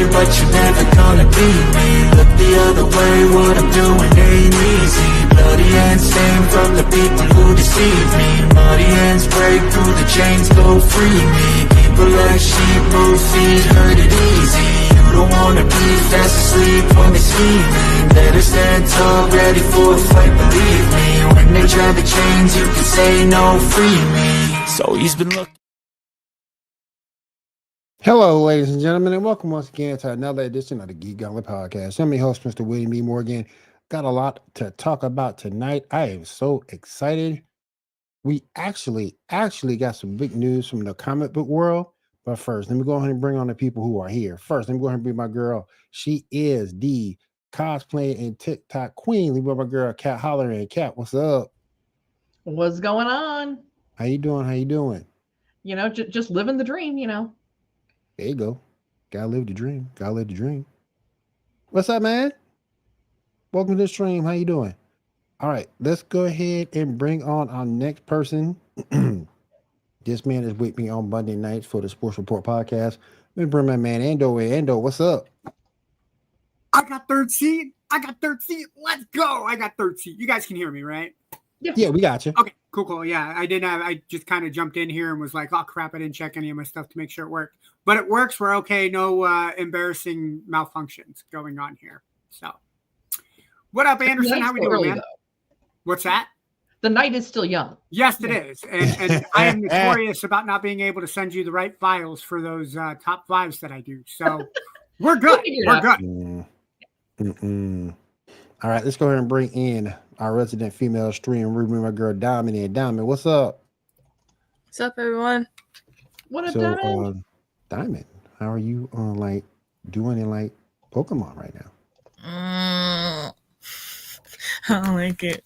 but you're never gonna beat me. Look the other way, what I'm doing ain't easy. Bloody hands stained from the people who deceive me. Muddy hands break through the chains, go free me. People like sheep move feet, hurt it easy. You don't wanna be fast asleep when they're scheming. Better stand tall, ready for a fight, believe me. When they try the chains, you can say no, free me. So he's been looking. Hello, ladies and gentlemen, and welcome once again to another edition of the Geek Gauntlet Podcast. I'm your host, Mr. William B. Morgan. Got a lot to talk about tonight. I am so excited. We actually got some big news from the comic book world. But first, let me go ahead and bring on the people who are here. First, let me go ahead and bring my girl. She is the cosplay and TikTok queen. Leave my girl, Cat Hollering. Cat, what's up? What's going on? How you doing? You know, just living the dream, you know. There you go. Gotta live the dream. What's up, man? Welcome to the stream. How you doing? All right, let's go ahead and bring on our next person. This man is with me on Monday nights for the Sports Report podcast. Let me bring my man Ando in. Ando, what's up? I got third seat. Let's go. I got third seat. You guys can hear me, right? Yeah, we got you. Okay, cool. Yeah, I just kind of jumped in here and was like, oh, crap, I didn't check any of my stuff to make sure it worked. But it works. We're okay. No embarrassing malfunctions going on here. So, what up, Anderson? How we doing, man? Though. What's that? The night is still young. Yes, it is. And I am notorious about not being able to send you the right files for those top fives that I do. So, we're good. We're good. All right, let's go ahead and bring in our resident female stream room, my girl Diamond. And Diamond, what's up? What's up, everyone? What up, Diamond? Diamond, how are you doing in Pokemon right now? I don't like it.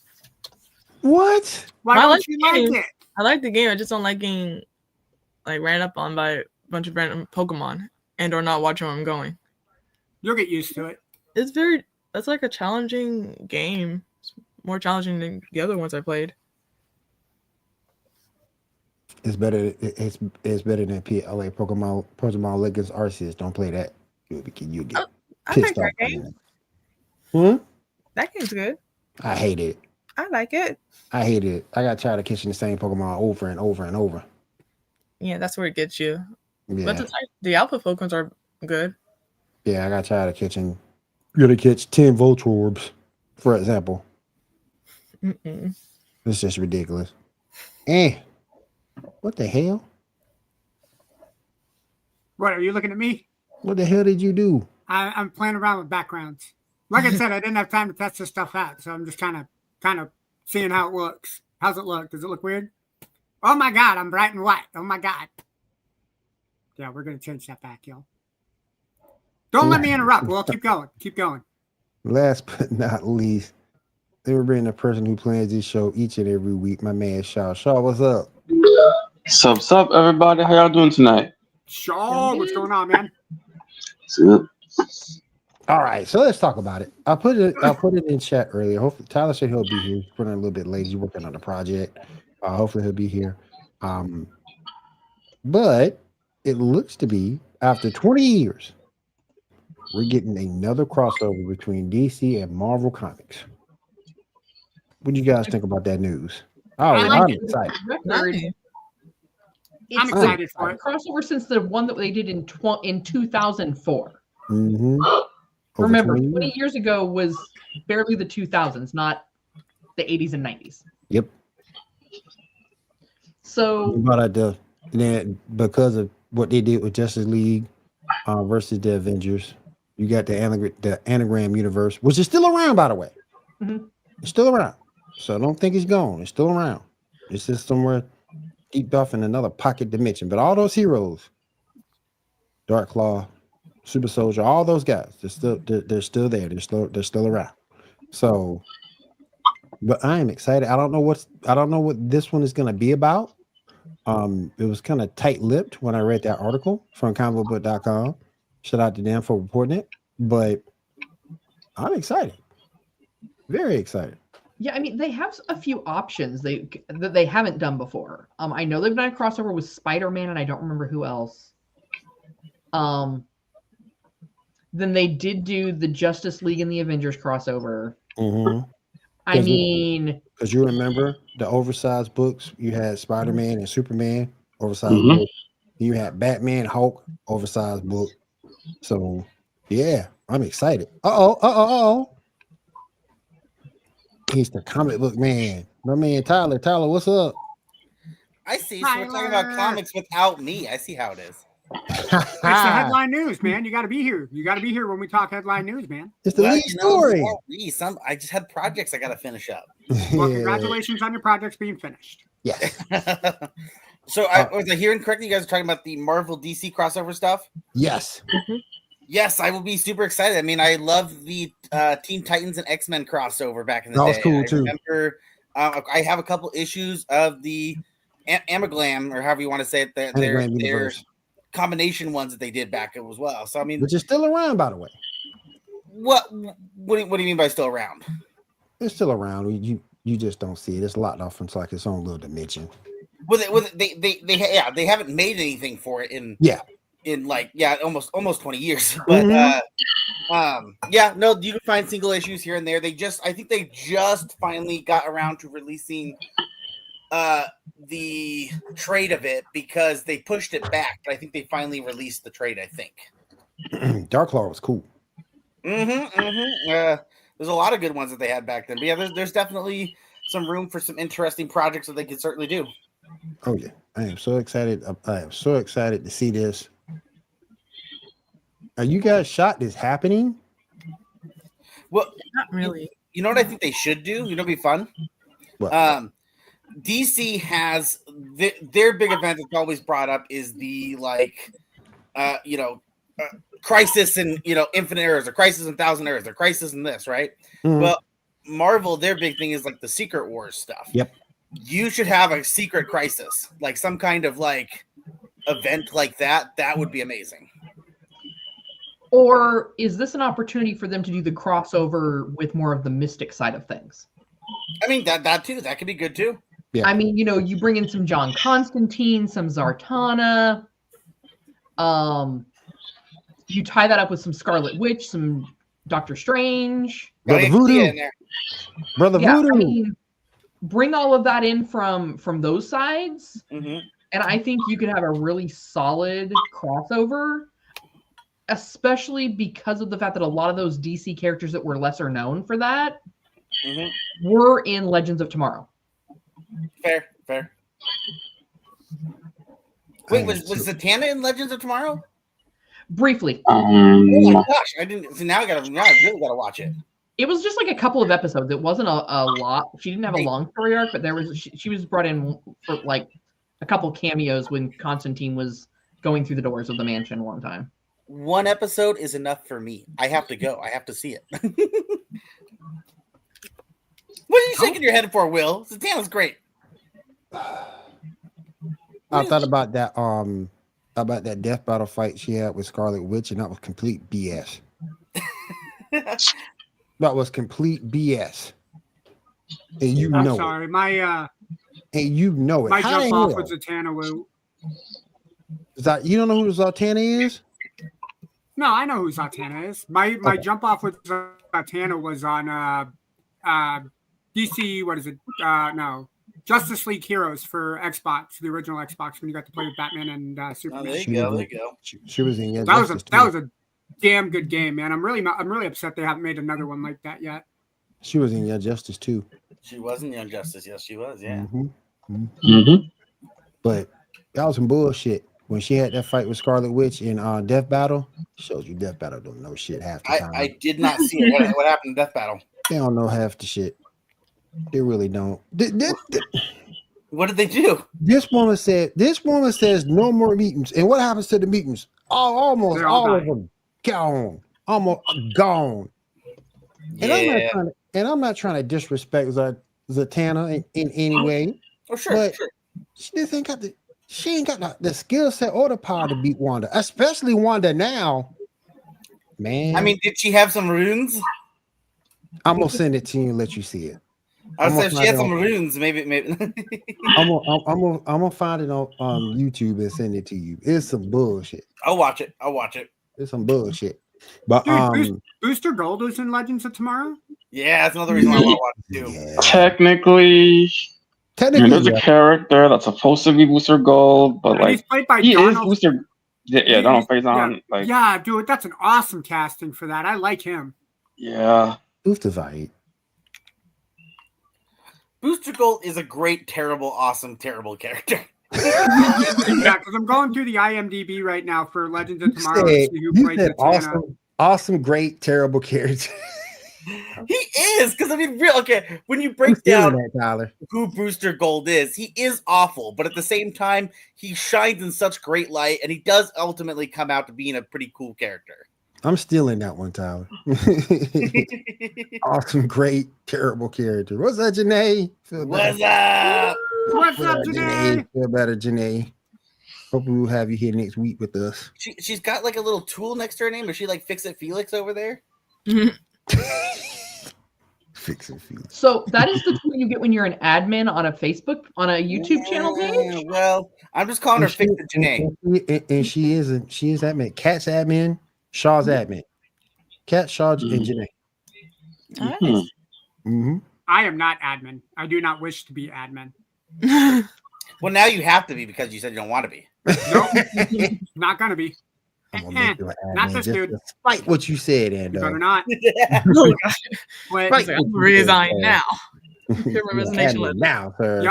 What? Why don't you like it? I like the game. I just don't like getting ran up on by a bunch of random Pokemon and or not watching where I'm going. You'll get used to it. That's like a challenging game. It's more challenging than the other ones I played. It's better than PLA Pokemon Legends Arceus. Don't play that. You get pissed off. That game. That game's good. I hate it. I like it. I hate it. I got tired of catching the same Pokemon over and over and over. Yeah, that's where it gets you. Yeah. But the alpha Pokemons are good. Yeah, I got tired of catching. You're gonna catch 10 Voltorbs, for example. It's just ridiculous. What the hell? What, are you looking at me? What the hell did you do? I'm playing around with backgrounds. Like I said, I didn't have time to test this stuff out, so I'm just kind of seeing how it looks. How's it look? Does it look weird? Oh my God, I'm bright and white. Oh my God. Yeah, we're gonna change that back, y'all. Don't let me interrupt. Well, keep going. Last but not least, they were bringing the person who plans this show each and every week, my man Shaw. Shaw, what's up? What's up, everybody? How y'all doing tonight? Shaw, what's going on, man? All right, so let's talk about it. I put it in chat earlier. Hopefully, Tyler said he'll be here. He's running a little bit late. He's working on the project. Hopefully, he'll be here. But it looks to be after 20 years, we're getting another crossover between DC and Marvel Comics. What do you guys think about that news? I'm excited. I'm excited for it. Crossover since the one that they did in 2004. Mm-hmm. Remember, 20 years ago was barely the 2000s, not the 80s and 90s. Yep. So, because of what they did with Justice League versus the Avengers, you got the Anagram universe, which is still around, by the way. Mm-hmm. It's still around. So don't think it's gone. It's still around. It's just somewhere deep off in another pocket dimension. But all those heroes, Dark Claw, Super Soldier, all those guys, they're still there. They're still around. So, but I am excited. I don't know what this one is going to be about. It was kind of tight-lipped when I read that article from comicbook.com. Shout out to them for reporting it. But I'm excited. Very excited. Yeah, I mean, they have a few options that they haven't done before. I know they've done a crossover with Spider-Man, and I don't remember who else. Then they did do the Justice League and the Avengers crossover. Mm-hmm. I mean, because you remember the oversized books, you had Spider-Man and Superman oversized Mhm. book. You had Batman, Hulk oversized book. So yeah, I'm excited. He's the comic book man. My man Tyler. Tyler, what's up? I see. So we're talking about Tyler. comics without me. I see how it is. It's the headline news, man. You got to be here. You got to be here when we talk headline news, man. It's the Well, lead you know, story. without me, I just had projects I got to finish up. Well, Yeah. congratulations on your projects being finished. Yes. So, was I hearing correctly? You guys are talking about the Marvel DC crossover stuff? Yes. Yes, I will be super excited. I mean, I love the Teen Titans and X-Men crossover back in the That day. was cool, I too. remember I have a couple issues of the Amaglam, or however you want to say it, their Anagram universe. combination ones that they did back as well. So, I mean, Which is still around, by the way. what do you mean by still around? It's still around. You just don't see it. It's locked off into like its own little dimension. They haven't made anything for it in almost 20 years. But you can find single issues here and there. I think they just finally got around to releasing the trade of it because they pushed it back, but I think they finally released the trade, I think. Dark Claw was cool. There's a lot of good ones that they had back then. But yeah, there's definitely some room for some interesting projects that they could certainly do. Oh yeah, I am so excited. I am so excited to see this. Are you guys shocked it's happening? Well, Not really. you know what I think they should do? You know, it'd be fun. What? DC has their big event that's always brought up is the Crisis in Infinite Earths, or Crisis in Thousand Earths, or Crisis in this, right? Mhm. Well, Marvel, their big thing is like the Secret Wars stuff. Yep. You should have a Secret Crisis, like some kind of like event like that. That would be amazing. or is this an opportunity for them to do the crossover with more of the mystic side of things? I mean, that too. That could be good too. Yeah. I mean, you bring in some John Constantine, some Zartana. You tie that up with some Scarlet Witch, some Doctor Strange. Brother I can see it in Voodoo. there. Brother Yeah, Voodoo. I mean, bring all of that in from those sides, Mhm. and I think you could have a really solid crossover, especially because of the fact that a lot of those DC characters that were lesser known for that Mhm. were in Legends of Tomorrow. Fair. Wait, was Zatanna in Legends of Tomorrow? Briefly, Oh my gosh, I didn't. So now I really gotta watch it. it was just like a couple of episodes. It wasn't a lot. She didn't have a long story arc, but she was brought in for like a couple cameos when Constantine was going through the doors of the mansion one time. One episode is enough for me. I have to go. I have to see it. What are you shaking your head for, Will? Zatanna's great. I thought about that death battle fight she had with Scarlet Witch, and that was complete BS. That was complete BS. And you I'm know sorry. it. My And you know it. my How jump the off hell? with Zatanna was. You don't know who Zartana is? No, I know who Zatanna is. My Okay. jump off with Zatanna was on DC. What is it? No, Justice League Heroes for Xbox, the original Xbox, when you got to play with Batman and Oh, Superman. there you go. There you go. She was in Young That was Justice too. that was a damn good game, man. I'm really upset they haven't made another one like that yet. She was in Young Justice too. She was in Young Justice. Yes, she was. Yeah. Mm-hmm. But that was some bullshit. When she had that fight with Scarlet Witch in Death Battle, shows you Death Battle don't know shit half the time. I did not see it. What happened in Death Battle? They don't know half the shit. They really don't. What did they do? This woman says no more mutants. And what happens to the mutants? Almost They're all all of dying. them gone. Almost gone. And I'm not trying to disrespect Zatanna in any way. Oh, sure. But she ain't got the skill set or the power to beat Wanda, especially Wanda now. Man, I mean, did she have some runes? I'm gonna send it to you and let you see it. I I'm was saying gonna she had find some it runes. Maybe. I'm gonna find it on YouTube and send it to you. It's some bullshit. I'll watch it. It's some bullshit. But Dude, Booster Gold is in Legends of Tomorrow. Yeah, that's another reason why I want to watch it too. yeah. Technically, there's yeah. a character that's supposed to be Booster Gold, but And he's like played by he is Donald. Booster. Yeah, Donald Faison. Like, Yeah, dude, that's an awesome casting for that. I like him. yeah. Booster's right. Booster Gold is a great, terrible, awesome, terrible character. Yeah, because I'm going through the IMDb right now for Legends of Tomorrow to see who You played said Zatanna. awesome, great, terrible character. He is, because I mean, real okay. When you I'm break feeling down that, Tyler. who Booster Gold is, he is awful, but at the same time, he shines in such great light, and he does ultimately come out to being a pretty cool character. I'm stealing that one, Tyler. Awesome, great, terrible character. What's up, Janae? Feel What's better. up? What's up, Janae? Feel better, Janae. Hopefully we'll have you here next week with us. She's got like a little tool next to her name. Is she like Fix It Felix over there? Fix it, Felix. So that is the tool you get when you're an admin on a YouTube channel Yeah, page. well, I'm just calling her Fix It Janae. And she is admin. Cat's admin. Shaw's admin. Cat, Shaw, and Janae. Nice. Mm-hmm. I am not admin. I do not wish to be admin. Well, now you have to be because you said you don't want to be. Nope. Not gonna be. I'm gonna make you an Not admin this just dude. despite what you said, You better Ando. not. Oh, gosh. Wait, Right. I'll resign now. Hear my You're resignation admin letter. now, sir.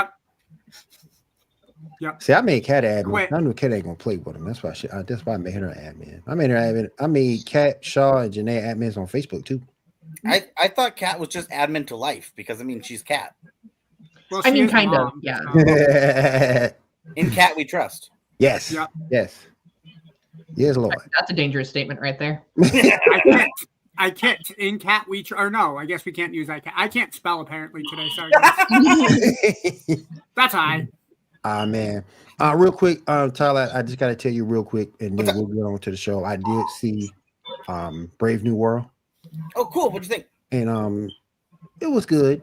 Yep. See, I made Cat admin. Wait. I knew Cat ain't gonna play with him. That's why I made her admin. I made her admin. I made Cat, Shaw, and Janae admins on Facebook too. I thought Kat was just admin to life because I mean she's Kat. well, I she mean, is kind of, mom, yeah. so- In Kat we trust. Yes. Yep. Yes. Yes, Lord. That's a dangerous statement right there. I can't. In cat we or no, I guess we can't use I can't. I can't spell apparently today. Sorry, guys. That's I. Ah man. Real quick, Tyler, I just gotta tell you real quick, and then we'll get on to the show. I did see Brave New World, Oh, cool. What'd you think? and it was good.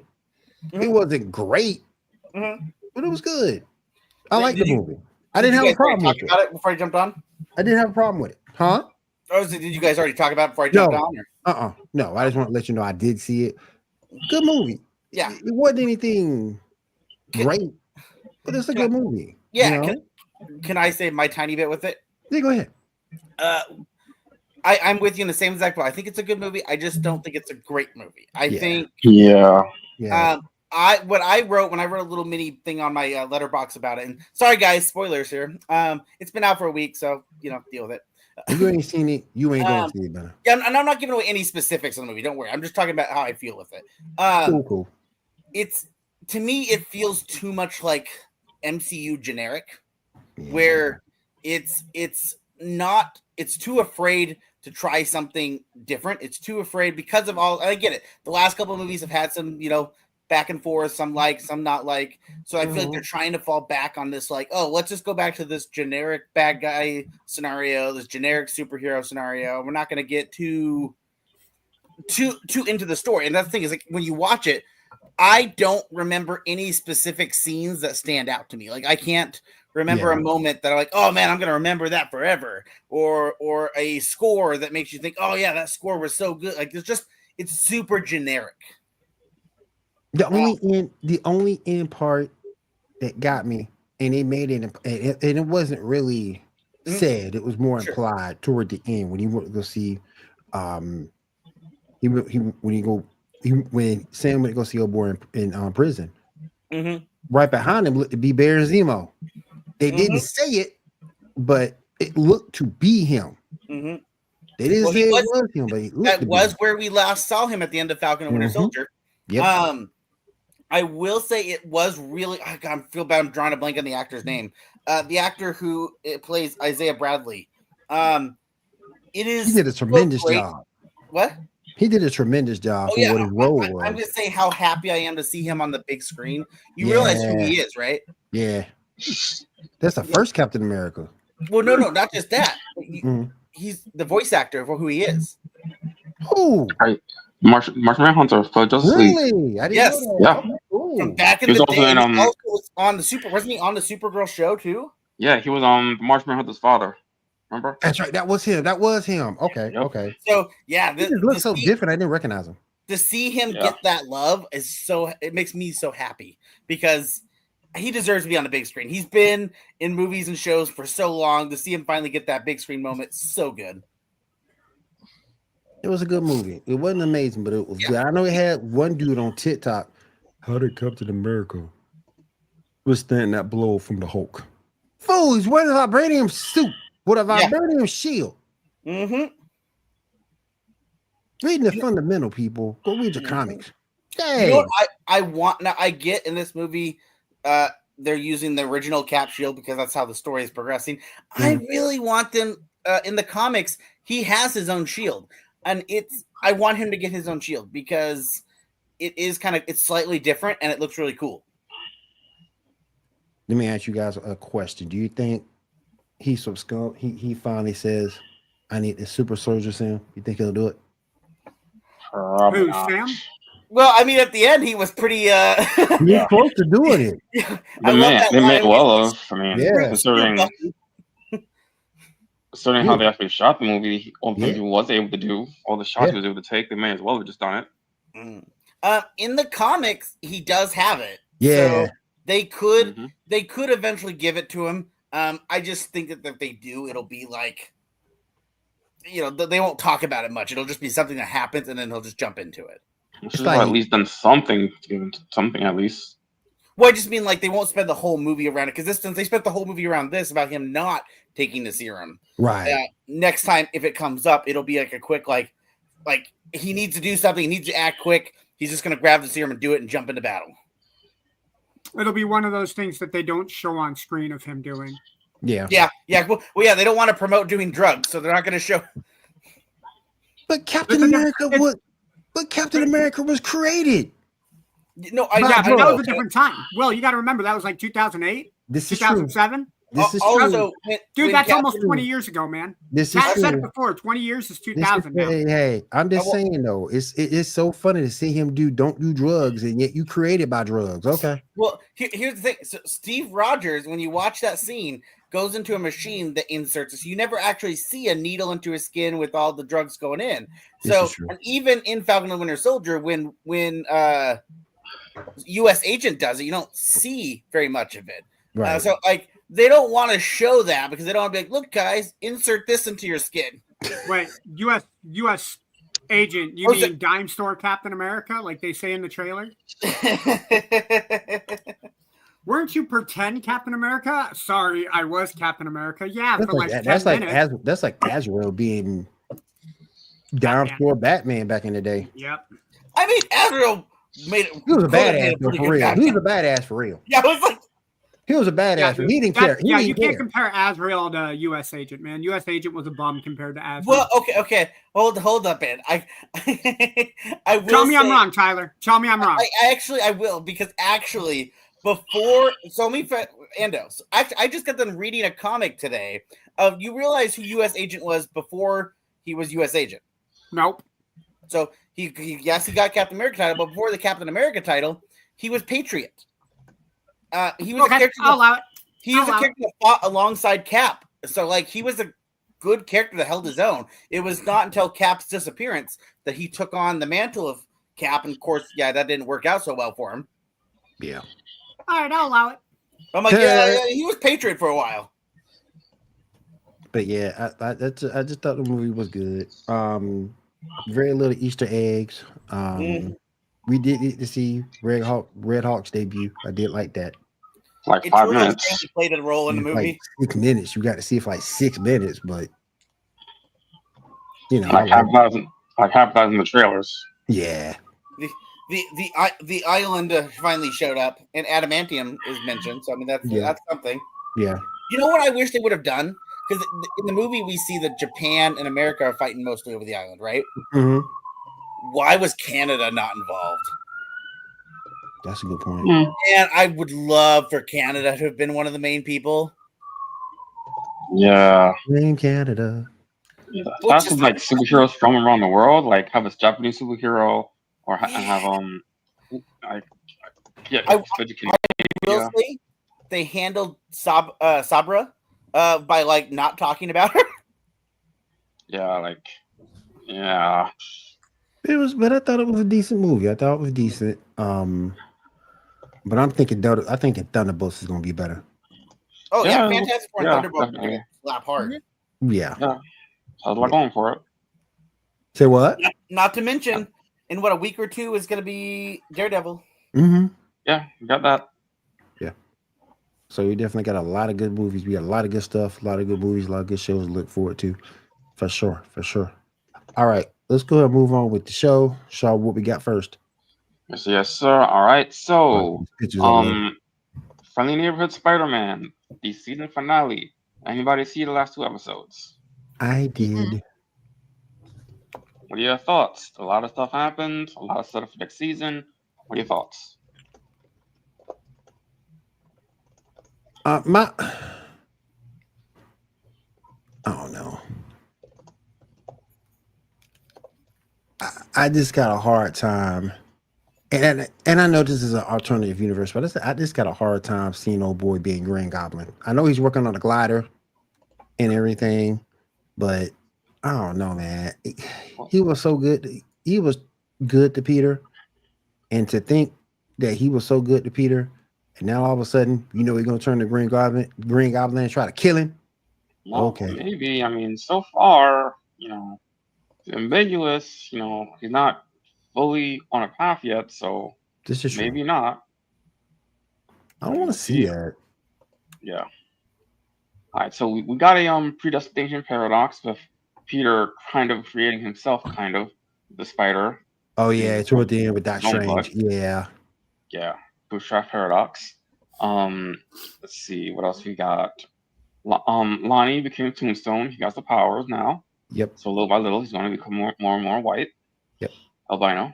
It wasn't great, Mhm. but it was good. I like the Did you- movie. I didn't have a problem with Talk about it. it before I jumped on. I didn't have a problem with it. Huh? Oh, did you guys already talk about it before I jumped No. on? Or? No, I just want to let you know I did see it. Good movie. Yeah. It wasn't anything great, but it's a good movie. Yeah. You know? Can I say my tiny bit with it? Yeah, go ahead. I'm with you in the same exact way. I think it's a good movie. I just don't think it's a great movie. I Yeah. think Yeah. Yeah. what I wrote when I wrote a little mini thing on my letterbox about it. And sorry guys, spoilers here. It's been out for a week, so deal with it. If you ain't seen it, you ain't going to see it, better. Yeah, and I'm not giving away any specifics on the movie. Don't worry. I'm just talking about how I feel with it. Cool. It's to me, it feels too much like MCU generic, Yeah. where it's too afraid to try something different. It's too afraid because of all. I get it. The last couple of movies have had some, back and forth, some like, some not like. So I feel like they're trying to fall back on this, like, oh, let's just go back to this generic bad guy scenario, this generic superhero scenario. We're not going to get too into the story. And that's the thing is, like, when you watch it, I don't remember any specific scenes that stand out to me. Like, I can't remember a moment that I'm like, oh man, I'm going to remember that forever, or a score that makes you think, oh yeah, that score was so good. Like, it's super generic. The only end part that got me, and it made it, and it wasn't really said. It was more implied toward the end when you went to go see, when Sam went to go see old boy in prison. Mm-hmm. Right behind him looked to be Baron Zemo. They didn't say it, but it looked to be him. Mm-hmm. They didn't say it was him, but it looked that to was be him. where we last saw him at the end of Falcon and Winter Soldier. Yep. I will say it was really. I feel bad. I'm drawing a blank on the actor's name. The actor who plays Isaiah Bradley. It is. He did a tremendous great. job. What? He did a tremendous job for what his role was. I'm going to say how happy I am to see him on the big screen. You realize who he is, right? Yeah. That's the first Captain America. Well, no, not just that. He's the voice actor for who he is. Who? Martian Manhunter for Justice League. Really? I didn't Yes. know that. Yeah. Oh, From back in He was the also day, in, he also was on the wasn't he on the Supergirl show too? Yeah, he was on Martian Manhunter's father. Remember? That's right. That was him. Okay. Yep. Okay. So yeah, He just looks so different. I didn't recognize him. to see him Yeah. get that love it makes me so happy because he deserves to be on the big screen. He's been in movies and shows for so long. To see him finally get that big screen moment, so good. It was a good movie. It wasn't amazing, but it was good. I know it had one dude on TikTok. How did Captain America withstand that blow from the Hulk? Fool, he's wearing a vibranium suit with a vibranium shield. Mm-hmm. Reading the fundamental, people. Go read your comics. Hey. You know what I want now? I get in this movie, they're using the original Cap shield because that's how the story is progressing. I really want them in the comics. He has his own shield, and I want him to get his own shield because it's slightly different and it looks really cool. Let me ask you guys a question. Do you think he finally says, "I need the super soldier Sam"? You think he'll do it? Probably Who, not. Sam? Well, I mean, at the end, he was pretty. He's close to doing it. They may well have. I mean, Yeah. considering how they actually shot the movie, all the things he was able to do, all the shots he was able to take, they may as well have just done it. In the comics, he does have it. Yeah. So they could eventually give it to him. I just think that if they do, it'll be like, they won't talk about it much. It'll just be something that happens, and then he'll just jump into it. Should have at least done something, something at least. Well, I just mean like they won't spend the whole movie around it because since they spent the whole movie around this about him not taking the serum. Right. Next time, if it comes up, it'll be like a quick like he needs to do something. He needs to act quick. He's just going to grab the serum and do it and jump into battle. It'll be one of those things that they don't show on screen of him doing. Yeah. Well, yeah. They don't want to promote doing drugs, so they're not going to show. But Captain America was created. No, that was a different time. Well, you got to remember that was like 2008, This is 2007. This is also, true. Dude, that's almost 20 years ago, man. This is Pat said it true. before. 20 years is 2000 now. Hey, I'm just saying though, it's so funny to see him don't do drugs, and yet you created by drugs. Okay. Well, here's the thing. So Steve Rogers, when you watch that scene, goes into a machine that inserts it. So you never actually see a needle into his skin with all the drugs going in. So, and even in Falcon and Winter Soldier, when U.S. Agent does it, you don't see very much of it. Right. So they don't want to show that because they don't want to be like, look, guys, insert this into your skin. Wait, U.S. Agent, you mean Dime Store Captain America, like they say in the trailer? Weren't you pretend Captain America? Sorry, I was Captain America. Yeah, That's for like, 10 that's minutes. like that's like Azrael being down for Batman back in the day. Yep. I mean, Azrael made it. He was a badass for real. He was a badass for real. Yeah, it was like. He was a badass. He didn't care. You can't compare Azrael to U.S. Agent, man. U.S. Agent was a bum compared to Azrael. Well, okay. Hold up, man. I will Tell me I'm wrong, Tyler. Tell me I'm wrong. I will because before Ando. So I just got done reading a comic today. You realize who U.S. Agent was before he was U.S. Agent? Nope. So he got Captain America title, but before the Captain America title, he was Patriot. He was a character. I'll allow it. He was a character that fought alongside Cap. So he was a good character that held his own. It was not until Cap's disappearance that he took on the mantle of Cap, and of course, that didn't work out so well for him. Yeah. All right, I'll allow it. I'm like, he was Patriot for a while. But yeah, I just thought the movie was good. Very little Easter eggs. We did get to see Red Hawk's debut. I did like that. Like 5 minutes. He played a role in the movie. 6 minutes. You got to see it for 6 minutes, but like half a dozen in the trailers. Yeah. The island finally showed up, and adamantium is mentioned. So I mean, that's something. Yeah. You know what I wish they would have done? Because in the movie we see that Japan and America are fighting mostly over the island, right? Mm-hmm. Why was Canada not involved? That's a good point. And I would love for Canada to have been one of the main people. Yeah. In Canada. That's like superheroes from around the world, like have a Japanese superhero, or have I will say they handled Sabra by not talking about her. Yeah, like, yeah. It was, but I thought it was a decent movie. I thought it was decent. But I'm thinking I think Thunderbolts is gonna be better. Oh Yeah, yeah, Fantastic Four and yeah, Thunderbolt are definitely. gonna slap hard. Yeah. Yeah. I was like going for it. Say what? Not to mention, in what, a week or two is gonna be Daredevil. Mm-hmm. Yeah, we got that. Yeah. So we definitely got a lot of good movies. We got a lot of good stuff, a lot of good movies, a lot of good shows to look forward to. For sure. For sure. All right. Let's go ahead and move on with the show. Shaw, what we got first? Yes, sir. All right. So, Pictures over there. Friendly Neighborhood Spider-Man, the season finale. Anybody see the last 2 episodes? I did. What are your thoughts? A lot of stuff happened. A lot of stuff for next season. What are your thoughts? I don't know. I just got a hard time, and I know this is an alternative universe, but I just got a hard time seeing old boy being Green Goblin. I know he's working on a glider and everything, but I don't know, man. He was so good. He was good to Peter, and to think that he was so good to Peter, and now all of a sudden, you know, he's gonna turn to Green Goblin and try to kill him. Well, Okay. maybe. I mean, so far, you know, it's ambiguous. You know, he's not fully on a path yet, so This is true. maybe not. I don't want to see that. Yeah. All right, so we got a predestination paradox with Peter kind of creating himself, kind of the spider. Oh yeah, toward the end with Doc No, Strange. Yeah. Yeah, bootstrap paradox. Let's see what else we got. Lonnie became Tombstone. He got the powers now. Yep. So little by little, he's going to become more and more white. Yep. Albino.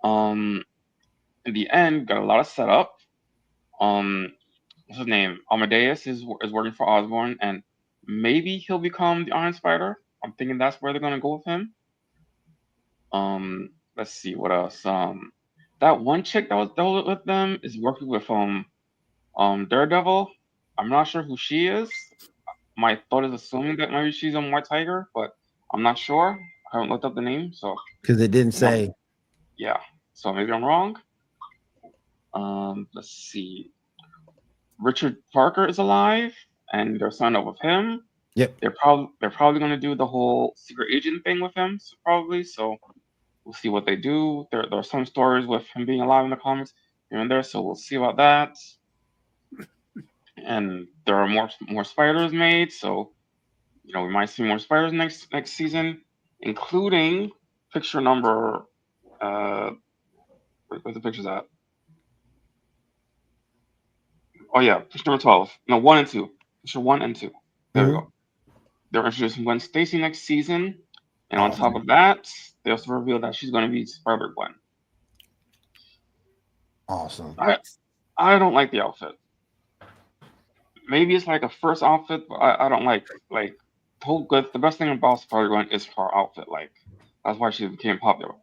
In the end, got a lot of setup. What's his name? Amadeus is working for Osborn, and maybe he'll become the Iron Spider. I'm thinking that's where they're going to go with him. Let's see what else. That one chick that was with them is working with Daredevil. I'm not sure who she is. My thought is assuming that maybe she's a White Tiger, but I'm not sure. I haven't looked up the name, so Because it didn't say. Yeah, so maybe I'm wrong. Let's see. Richard Parker is alive, and they're signed up with him. Yep. They're probably going to do the whole secret agent thing with him, probably. So we'll see what they do. There are some stories with him being alive in the comics here and there, so we'll see about that. And there are more spiders made, so you know we might see more spiders next season, including picture number. Where's the pictures at? Oh yeah, picture number 12. No, 1 and 2. Picture 1 and 2. There we go. They're introducing Gwen Stacy next season, and on top of that, they also revealed that she's going to be Spider-Gwen. Awesome. I don't like the outfit. Maybe it's like a first outfit, but I don't like whole good. The best thing about Spider-Gwen is her outfit. Like that's why she became popular.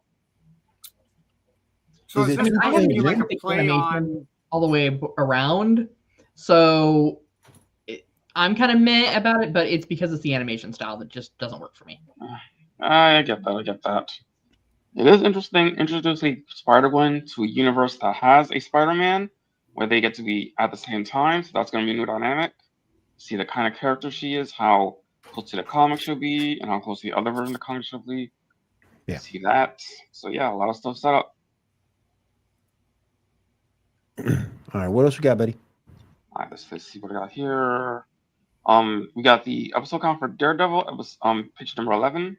So Is is it this too supposed to be big? like a The play animation on? all the way around. So I'm kind of meh about it, but it's because it's the animation style that just doesn't work for me. I get that. It is interesting introducing Spider-Gwen to a universe that has a Spider-Man, where they get to be at the same time. So that's going to be a new dynamic. See the kind of character she is, how close to the comic she'll be, and how close to the other version of the comic she'll be. Yeah. See that. So yeah, a lot of stuff set up. All right, what else we got, buddy? All right, let's see what I got here. We got the episode count for Daredevil. It was page number 11.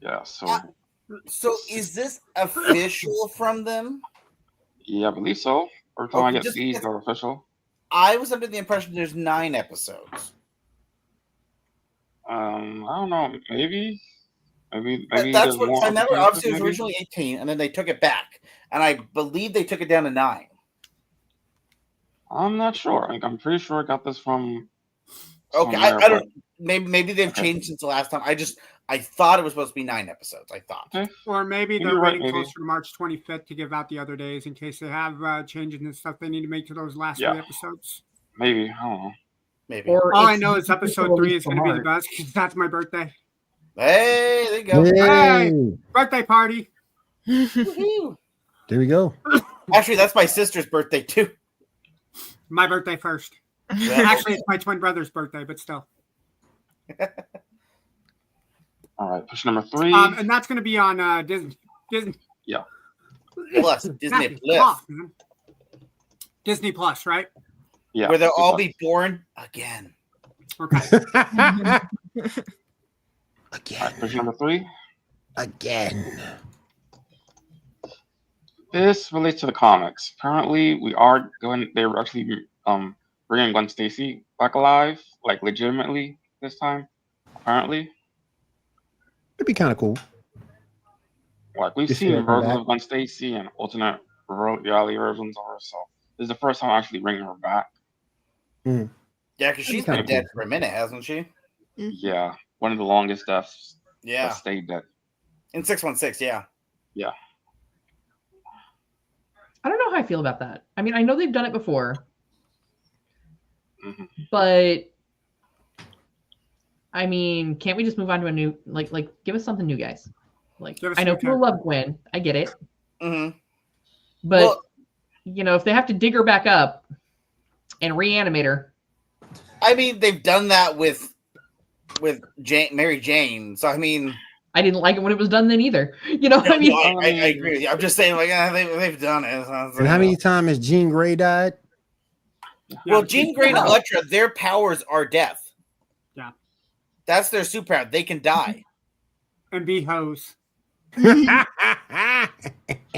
Yeah, So is this official from them? Yeah, I believe so. Every time I get just these, because- they're official. I was under the impression there's 9 episodes. I don't know. Maybe That's there's what more I remember. episodes, Obviously, it was maybe? originally 18, and then they took it back, and I believe they took it down to 9. I'm not sure. Like, I'm pretty sure I got this from. Okay, somewhere, I don't. but- Maybe they've Okay. changed since the last time. I thought it was supposed to be 9 episodes. I thought. Okay. Or maybe Maybe they're you're right, waiting maybe. closer to March 25th to give out the other days in case they have changes and stuff they need to make to those last Yeah. 3 episodes. Maybe I don't know. Maybe. Or All I it's know is episode 3 is going to be the smart. best because that's my birthday. Hey, there you go. Hey, Birthday party. Woohoo. there we go. Actually, that's my sister's birthday too. My birthday first. Yeah. Actually, it's my twin brother's birthday, but still. All right, push number 3. And that's going to be on Disney. Plus Disney Matthew, Plus, come on, man. Disney Plus, right? Yeah. where they'll all Disney be born again. Okay. Plus. All Again, right, push number 3. again. This relates to the comics. Apparently, they're actually bringing Gwen Stacy back alive, like legitimately this time. Apparently, It'd be kind of cool. like we've Just seen have her versions back. of Gwen Stacy and alternate reality versions of her, so this is the first time actually bringing her back. Yeah, because she's kinda been dead cool. for a minute, hasn't she? Yeah, one of the longest deaths Yeah, that stayed dead. in 616. Yeah, I don't know how I feel about that. I mean, I know they've done it before, Mhm. but I mean, can't we just move on to a new like give us something new, guys? Like Give us I know a new people love Gwen, I get it, mm-hmm. but Well- if they have to dig her back up and reanimate her, I mean they've done that with Mary Jane. So I mean, I didn't like it when it was done then either. You know what I mean? I agree with you. I'm just saying, like, they've done it. And how many times has Jean Grey died? Well, Jean Grey and Yeah. Elektra, their powers are death. Yeah. That's their superpower. They can die. And be hoes.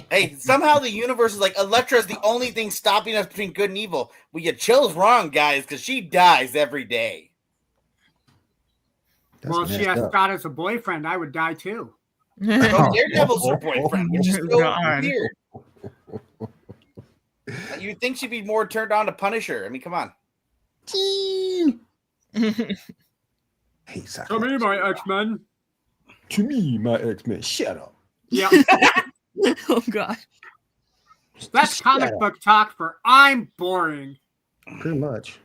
Hey, somehow the universe is like, Elektra is the only thing stopping us between good and evil. Well, you chose wrong, guys, because she dies every day. That's Well, if she messed has up. Scott as a boyfriend, I would die too. Oh, Daredevil's her boyfriend, which is so God. weird. You'd think she'd be more turned on to Punisher. I mean, come on. Hey, To me, my X-Men. To me, my X-Men. Shut up. Yeah. Oh god. That's Shut comic up. book talk for I'm boring. Pretty much.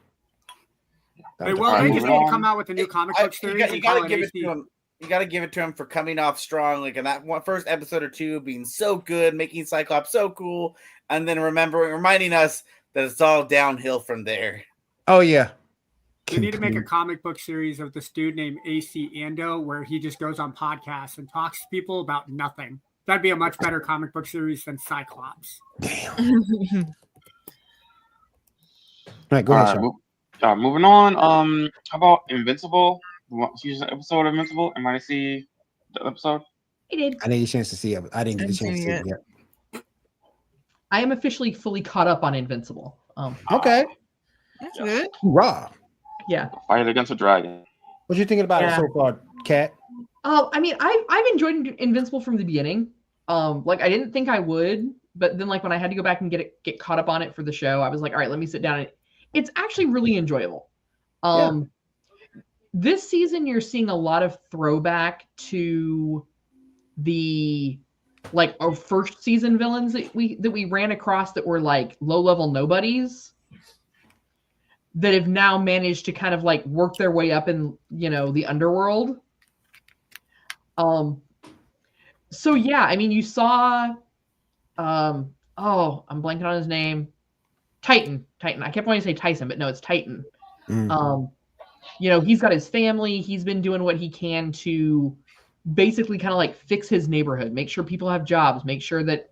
Hey, well, they just need to come out with a new comic book series. You and got call to give it AC. to him. You got to give it to him for coming off strong, like in that first episode or two, being so good, making Cyclops so cool, and then reminding us that it's all downhill from there. Oh yeah. They need to make a comic book series of this dude named AC Ando where he just goes on podcasts and talks to people about nothing. That'd be a much better comic book series than Cyclops. Damn. All right, go All ahead, right, Sean. moving on. How about Invincible? You want to see an episode of Invincible? Am I see the episode? I did. I didn't get a chance to see it. I didn't get a chance to see it yet. I am officially fully caught up on Invincible. Okay. That's good. Raw. Yeah. Fight against a dragon. What you thinking about it Yeah. so far, Kat? I mean, I've enjoyed Invincible from the beginning. Like I didn't think I would, but then like when I had to go back and get caught up on it for the show, I was like, all right, let me sit down. And it's actually really enjoyable. This season you're seeing a lot of throwback to the like our first season villains that we ran across that were like low-level nobodies that have now managed to kind of like work their way up in, the underworld. So yeah, I mean, you saw, I'm blanking on his name. Titan. I kept wanting to say Tyson, but no, it's Titan. Mm. He's got his family. He's been doing what he can to basically kind of like fix his neighborhood, make sure people have jobs, make sure that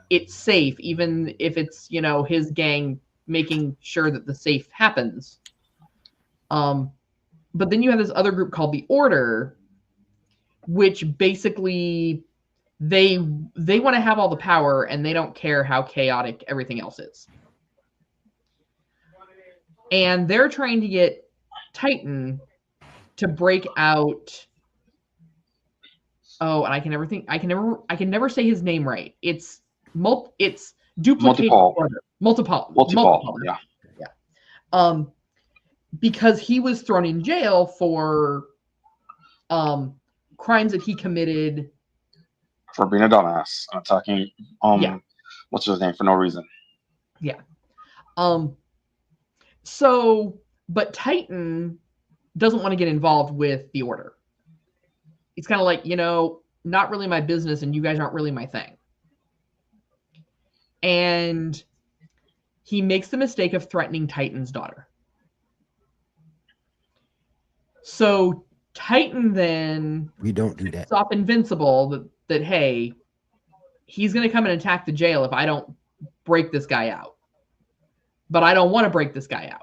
it's safe, even if it's, his gang making sure that the safe happens. But then you have this other group called the Order, which basically they want to have all the power and they don't care how chaotic everything else is. And they're trying to get Titan to break out. Oh, and I can never say his name right. It's duplicate Multipole. Yeah. Because he was thrown in jail for crimes that he committed For being a dumbass, attacking what's his name for no reason. Yeah. So But Titan doesn't want to get involved with the Order. It's kind of like, not really my business, and you guys aren't really my thing. And he makes the mistake of threatening Titan's daughter. So Titan then We don't do that. stop Invincible that hey, he's going to come and attack the jail if I don't break this guy out. But I don't want to break this guy out.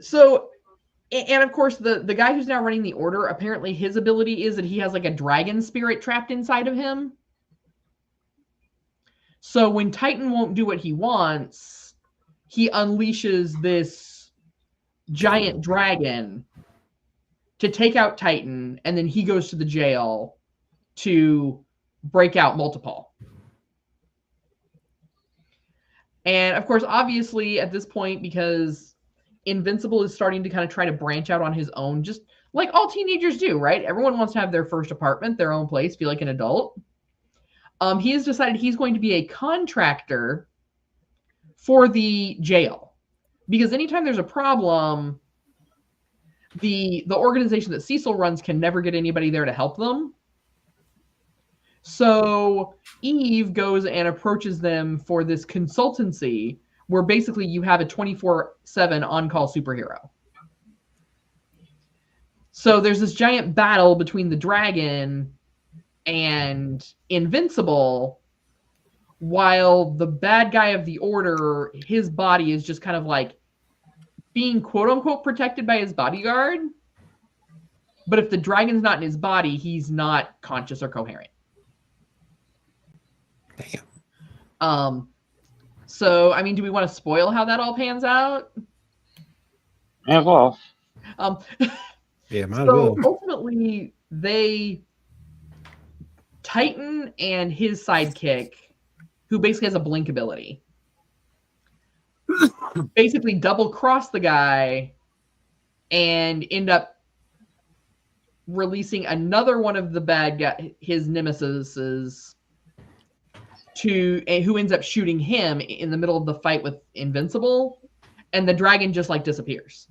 So, and of course, the guy who's now running the Order, apparently his ability is that he has like a dragon spirit trapped inside of him. So when Titan won't do what he wants, he unleashes this giant dragon to take out Titan, and then he goes to the jail to break out Multiple. And of course, obviously, at this point, because Invincible is starting to kind of try to branch out on his own, just like all teenagers do, right? Everyone wants to have their first apartment, their own place, feel like an adult. He has decided he's going to be a contractor for the jail. Because anytime there's a problem, the organization that Cecil runs can never get anybody there to help them. So Eve goes and approaches them for this consultancy where basically you have a 24/7 on-call superhero. So there's this giant battle between the dragon and Invincible, while the bad guy of the Order, his body is just kind of like being quote-unquote protected by his bodyguard. But if the dragon's not in his body, he's not conscious or coherent. Damn. So, I mean, do we want to spoil how that all pans out? Yeah, well, Yeah, might as So well. ultimately, Titan and his sidekick, who basically has a blink ability, basically double cross the guy and end up releasing another one of the bad guy, his nemesises, who ends up shooting him in the middle of the fight with Invincible, and the dragon just like disappears.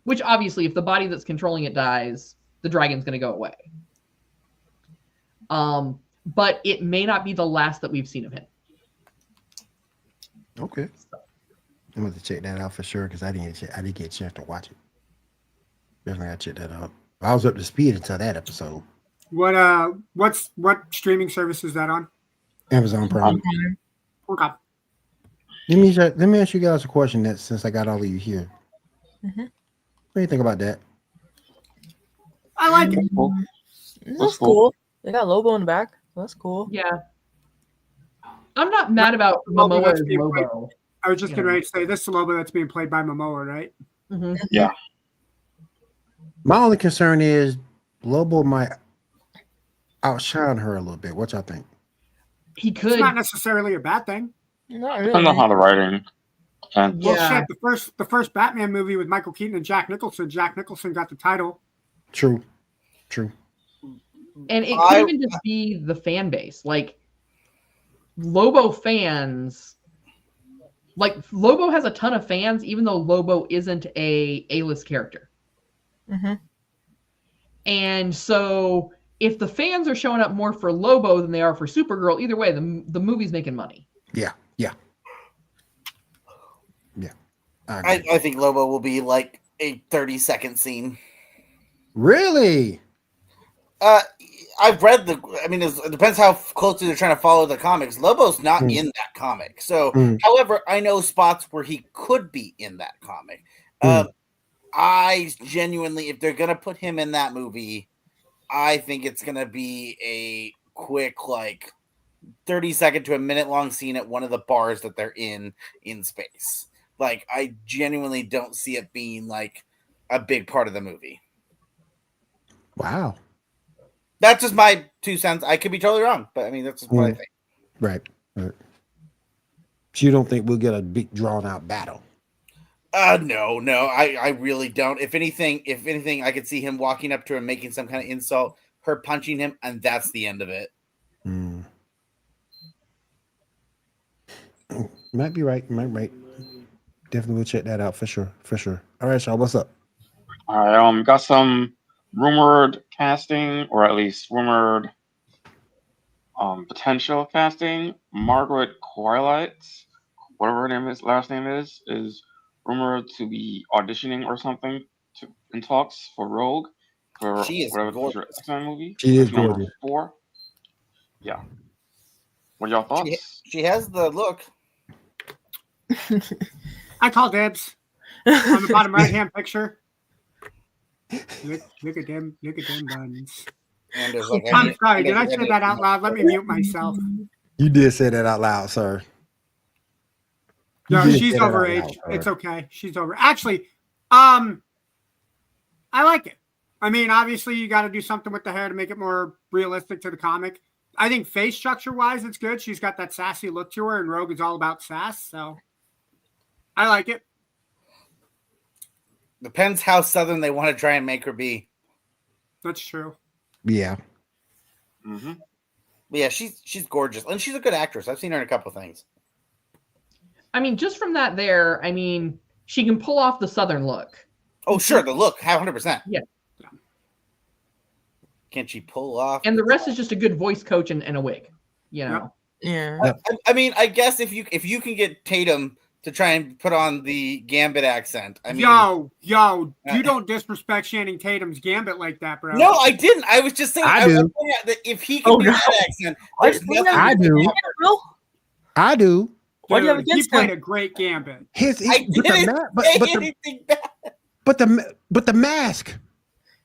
Which obviously, if the body that's controlling it dies, the dragon's going to go away. But it may not be the last that we've seen of him. Okay. I'm going to check that out for sure because I didn't get a chance to watch it. Definitely got to check that out. I was up to speed until that episode. What streaming service is that on? Amazon Prime. Okay. Let me ask you guys a question that since I got all of you here. Mm-hmm. What do you think about that? I like it. cool. That's cool. They got Lobo in the back. That's cool. Yeah. I'm not mad about Lobo Momoa that's as being Lobo. I was just getting ready to say this is the Lobo that's being played by Momoa, right? Mm-hmm. Yeah. My only concern is Lobo might outshine her a little bit. What y'all think? He It's could. not necessarily a bad thing. Not Depends on really. how the writing. And Well, Yeah. shit, the first Batman movie with Michael Keaton and Jack Nicholson got the title. True. And it could even just be the fan base. Like, Lobo fans, like, Lobo has a ton of fans, even though Lobo isn't a A-list character. Mm-hmm. And so, if the fans are showing up more for Lobo than they are for Supergirl, either way, the movie's making money. Yeah. I agree. I think Lobo will be like a 30-second scene. Really? I've read it depends how closely they're trying to follow the comics. Lobo's not in that comic. So, however, I know spots where he could be in that comic. I genuinely, if they're going to put him in that movie, I think it's going to be a quick, like 30-second to a minute long scene at one of the bars that they're in space. Like, I genuinely don't see it being like a big part of the movie. Wow. That's just my 2 cents. I could be totally wrong, but I mean, that's just what I think. Right. So you don't think we'll get a big drawn out battle? No, I really don't. If anything, I could see him walking up to her and making some kind of insult, her punching him, and that's the end of it. Might be right. Might be right. Definitely will check that out for sure. For sure. All right, y'all. What's up? All right, got some rumored casting, or at least rumored potential casting. Margaret Quillette, whatever her name is, last name is rumored to be auditioning or something in talks for Rogue for She is whatever gorgeous. future X-Men movie. She is number gorgeous. 4. Yeah. What are y'all thoughts? She has the look. I call dibs on the bottom right hand picture. Look at them buns. And there's like, I'm sorry, did I say that out loud? Let me mute myself. You did say that out loud, sir. You No, did she's say that out overage. loud, sir. It's okay. She's over. Actually, I like it. I mean, obviously, you got to do something with the hair to make it more realistic to the comic. I think face structure wise, it's good. She's got that sassy look to her, and Rogue is all about sass. So I like it. Depends how southern they want to try and make her be. That's true. Yeah. Mm-hmm. But yeah, she's gorgeous, and she's a good actress. I've seen her in a couple things. I mean, just from that there, I mean, she can pull off the Southern look. Oh, sure, the look, 100%. Yeah. Can she pull off? And the rest is just a good voice coach and a wig, you know. Yeah. I mean, I guess if you can get Tatum to try and put on the Gambit accent, I mean, Yo, you don't disrespect Channing Tatum's Gambit like that, bro. no, I didn't. I was just saying, I I was do. pointing out that if he can do that accent, there's nothing. I do. I do. What do you have Dude, he against played him? a great Gambit. I didn't say anything bad. But the mask.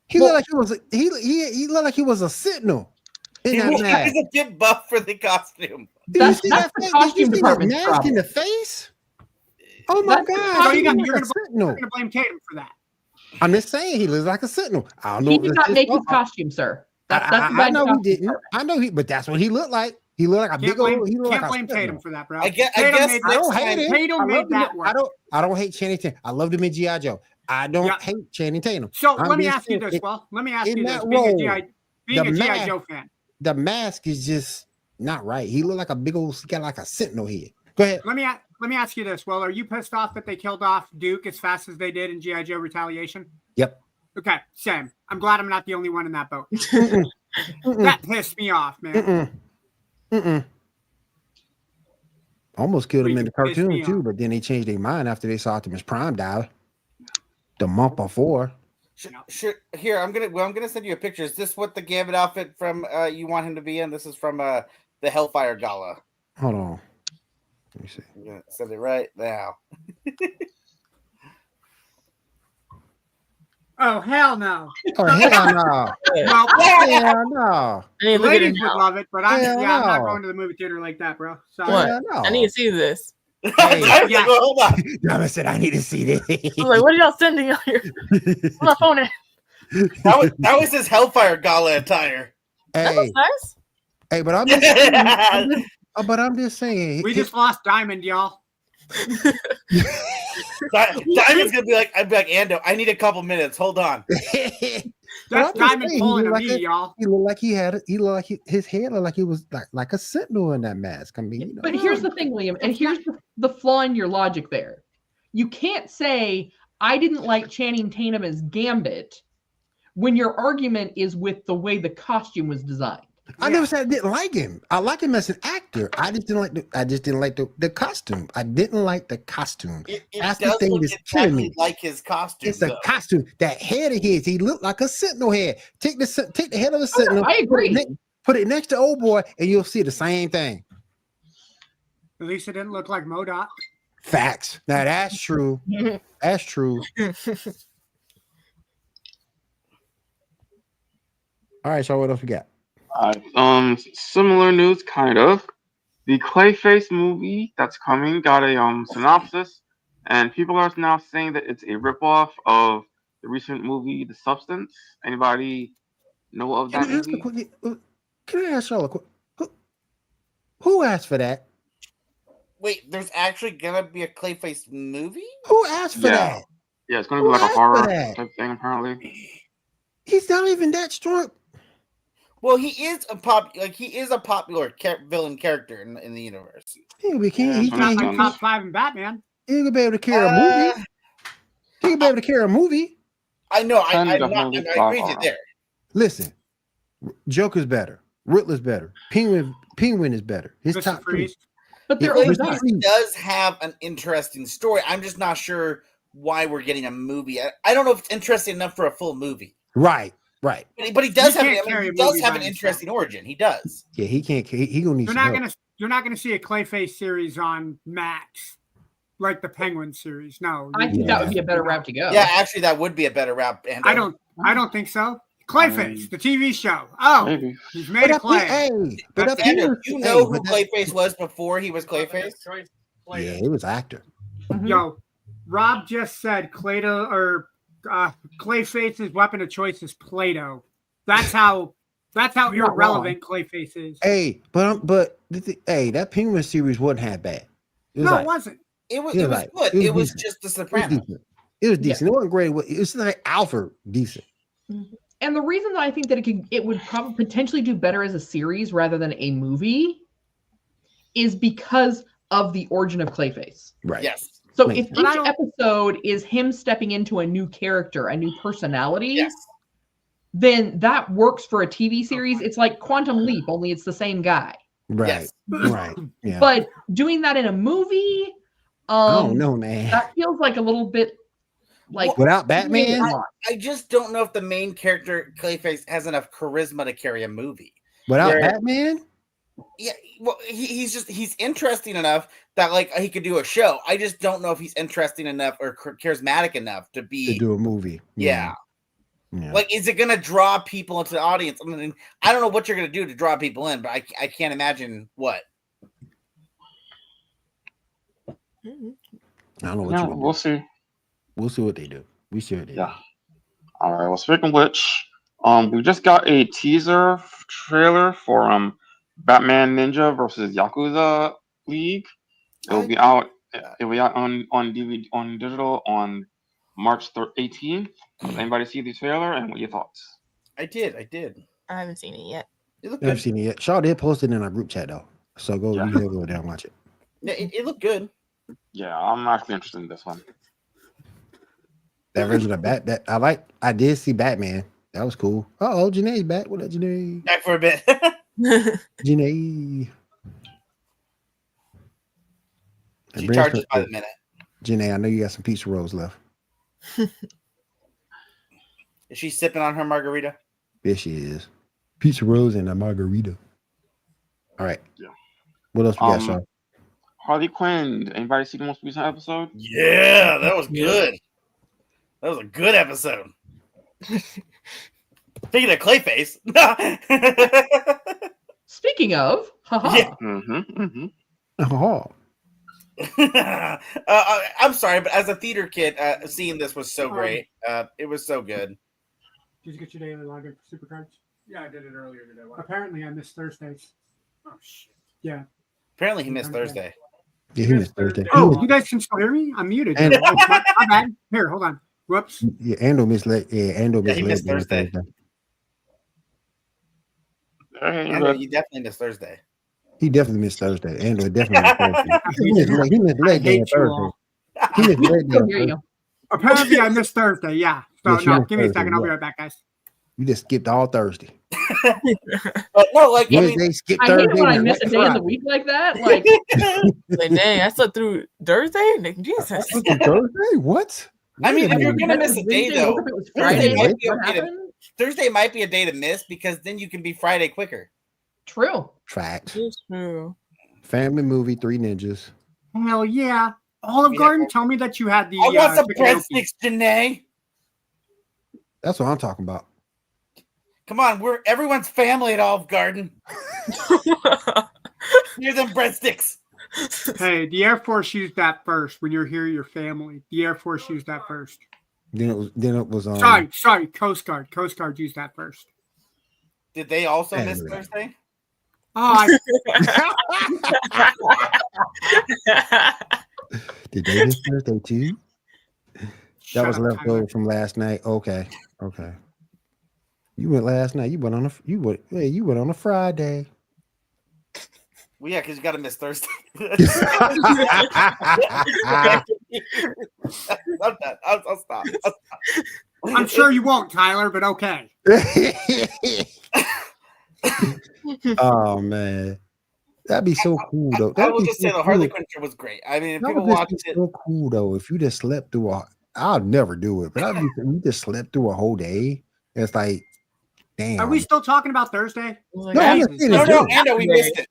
He looked like he was he looked like he was a sentinel in He that was mask. a bit buff for the costume. Did you That's see the that face? Did costume you see that department's mask problem. in the face? Oh my That's the God! costume He you're looked like gonna- a sentinel. I'm going to blame Tatum for that. I'm just saying he looks like a sentinel. I don't know. He if did it's not his make his fault. costume, sir. That's I the bad know he costume didn't. department. I know but that's what he looked like. He looked like a big old. He looked Can't like blame a Tatum sentinel. for that, bro. I guess Tatum next made I don't that- hate it. Tatum I made love that him. work. I don't hate Channing Tatum. I loved him in G.I. Joe. I don't Yeah. hate Channing Tatum. So I'm let me just ask you saying, this, Well. Let me ask in you this. that Being role, a the G.I. mask- Joe fan. The mask is just not right. He looked like a big old. He got like a sentinel head. Go ahead. Let me ask you this. Well, are you pissed off that they killed off Duke as fast as they did in G.I. Joe Retaliation? Yep. Okay, same. I'm glad I'm not the only one in that boat. Mm-mm. That pissed me off, man. Mm-mm. Mm-mm. Almost killed him in the Freaking pissed cartoon me too, off. but then they changed their mind after they saw Optimus Prime die the month before. Sure. Here, I'm gonna send you a picture. Is this what the Gambit outfit from you want him to be in? This is from the Hellfire Gala. Hold on. Let me see. I'm gonna send it right now. Oh, hell no. Oh hell no! Well, Hell no! I need to look at it ladies would now. love it, but Hell I'm not no. going to the movie theater like that, bro. Sorry. What? Hell no! I need to see this. I was like, Yeah. well, hold on. Yama said I need to see this. I was like, what are y'all sending out here? Where's my phone at? That was his Hellfire Gala attire. That was Hey, nice. hey, but I'm just saying. But I'm just saying. We just lost Diamond, y'all. Diamond's gonna be like, I'd be like, Ando, I need a couple minutes. Hold on. That's Diamond pulling a me, y'all. He looked like he had it. He looked like his head looked like he was like a sentinel in that mask. I mean, you know. But here's the thing, Liam, and here's the flaw in your logic there. You can't say, I didn't like Channing Tatum as Gambit when your argument is with the way the costume was designed. I never said I didn't like him. I like him as an actor. I just didn't like the costume. I didn't like the costume. It That's the does thing look that's killing exactly me. like his costume. It's a though. costume. That head of his, he looked like a sentinel head. Take the head of the Oh, no, sentinel. I agree. Put it next to old boy, and you'll see the same thing. At least it didn't look like MODOK. Facts. Now that's true. That's true. All right, so what else we got? Similar news, kind of. The Clayface movie that's coming got a synopsis, and people are now saying that it's a ripoff of the recent movie The Substance. Anybody know of that Can I ask a movie? quick? Can I ask y'all a quick? Who asked for that? Wait, there's actually gonna be a Clayface movie? Who asked for Yeah. that? Yeah, it's gonna be Who like a asked for horror that? type thing, apparently. He's not even that strong. Well, he is a popular villain character in the universe. Yeah, we can't. He Yeah, can't. Like He, top 5 in Batman. he ain't gonna be able to carry a movie. He ain't gonna be able to carry a movie. I know. Ten I definitely agree with you there. Listen, Joker's better. Riddler's better. Penguin is better. His Mr. top three. Freeze. But they're Yeah, always Mr. not. Freeze. Does have an interesting story. I'm just not sure why we're getting a movie. I don't know if it's interesting enough for a full movie. Right. But he does You have. can't carry He a does movie have by an himself. interesting origin. He does. Yeah, he can't. He gonna need You're some not help. gonna see a Clayface series on Max, like the Penguin series. No, I think that would be a better route to go. Yeah, actually, that would be a better route. And I don't think so. Clayface, the TV show. Oh, Maybe. he's made a clay. But up Andrew, here, you know who but that- Clayface was before he was Clayface? Yeah, he was actor. Mhm. Yo, Rob just said Clayface's weapon of choice is Play-Doh. That's how not irrelevant Clayface is. Hey, that Penguin series wasn't half bad. It was No, like, it wasn't. It was Yeah, good. right. It was It was decent. just The it was Sopranos. decent. It was decent. It wasn't great. It was like Alfred decent. And the reason that I think that it would probably potentially do better as a series rather than a movie is because of the origin of Clayface. Right. Yes. So Makes if sense. each But I don't- episode is him stepping into a new character, a new personality, Yes. then that works for a TV series. It's like Quantum Leap, only it's the same guy. Right. Yes. Right. Yeah. But doing that in a movie, I don't know, man. that feels like a little bit like Without Batman, I just don't know if the main character Clayface has enough charisma to carry a movie. without Where- Batman, Yeah, well, he's interesting enough that like he could do a show. I just don't know if he's interesting enough or charismatic enough to to be. do a movie. Yeah. Yeah. Like, is it going to draw people into the audience? I mean, I don't know what you're going to do to draw people in, but I can't imagine what. I don't know what Yeah, you we'll see. We'll see what they do. We see what they Yeah. All right. Well, speaking of which, we just got a teaser trailer for Batman Ninja versus Yakuza League. It'll be out. It'll be out on DVD on digital on March 18th. Does anybody see the trailer? And what are your thoughts? I did. I haven't seen it yet. It looked do. Never good. seen it yet. Shaw did post it in our group chat though. So go Yeah. you can go down and watch it. Yeah, it looked good. Yeah, I'm actually interested in this one. That version of I did see Batman. That was cool. Oh, Janae's back. What up, Janae? Back for a bit. Janae. She charges by the minute. Janae, I know you got some pizza rolls left. Is she sipping on her margarita? There she is. Pizza rolls and a margarita. All right. Yeah. What else we got, Shaw? Harley Quinn. Anybody see the most recent episode? Yeah, that was good. That was a good episode. Speaking of Clayface. speaking of, haha. Yeah. Oh, I'm sorry, but as a theater kid, seeing this was so great. It was so good. Did you get your daily login for Supercards? Yeah, I did it earlier today. Apparently, I missed Thursdays. Oh shit. Yeah. Apparently, he missed Thursday. yeah, he missed Thursday. Oh, you guys can still hear me? I'm muted. And- my bad. Here, hold on. Whoops. Yeah, Ando misled. Yeah, Ando Yeah, he misled. missed me on Thursday. Hey, you're Andrew, good. you definitely missed Thursday. He definitely missed Thursday. Ando definitely missed Thursday. He missed I leg day on hate you Thursday. all. He missed leg day Still on hear Thursday. you. Apparently, I missed Thursday. Yeah. So, Yes, you no, missed give me a Thursday, second. I'll be yeah. right back, guys. You just skipped all Thursday. But no, like, I mean, Wednesday, skip I hate Thursday. it when I and miss a Black day in the Friday. week like that. Like, Like, dang, I slept through Thursday? Like, Jesus. Fucking Thursday? What? I mean, Wait a if you're minute. gonna miss a day, Wednesday, though, woke up, it was Thursday Friday. might be What okay to- happened? Thursday might be a day to miss because then you can be Friday quicker. True. Fact. It's true. Family movie, Three Ninjas. Hell yeah. Olive Yeah. Garden, tell me that you had the. I want some chicken gnocchi. breadsticks, Janae. That's what I'm talking about. Come on, everyone's family at Olive Garden. Here's them breadsticks. Hey, the Air Force used that first. When you're here, your family. The Air Force used that first. Then it was Sorry, Coast Guard. Coast Guard used that first. Did they also miss Anyway. Thursday? Oh, Did they miss Thursday too? That shut was up, left Tyler. over from last night. Okay. You went last night. You went on a Friday. Well, yeah, because you got to miss Thursday. I'm done. I'll stop. I'm sure you won't, Tyler, but okay. Oh man, that'd be so cool though. I will just say the Harley Quinn show was great. I mean, if people watched it, so cool though. If you just slept through I'll never do it, but you just slept through a whole day. It's like, damn. Are we still talking about Thursday? no, Ando, we missed it.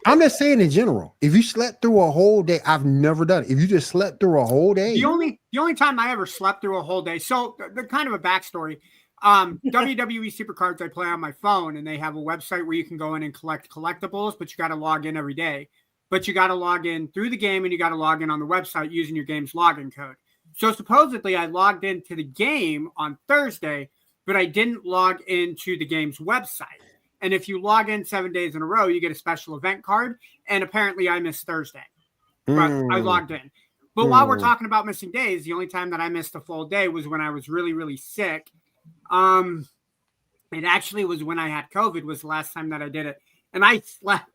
I'm just saying in general. If you slept through a whole day, I've never done it. If you just slept through a whole day, the only time I ever slept through a whole day. So the kind of a backstory. WWE Supercards I play on my phone, and they have a website where you can go in and collect collectibles, but you got to log in every day. But you got to log in through the game, and you got to log in on the website using your game's login code. So supposedly I logged into the game on Thursday, but I didn't log into the game's website. And if you log in 7 days in a row, you get a special event card. And apparently I missed Thursday, but I logged in. But while we're talking about missing days, the only time that I missed a full day was when I was really, really sick. It actually was when I had COVID was the last time that I did it. And I slept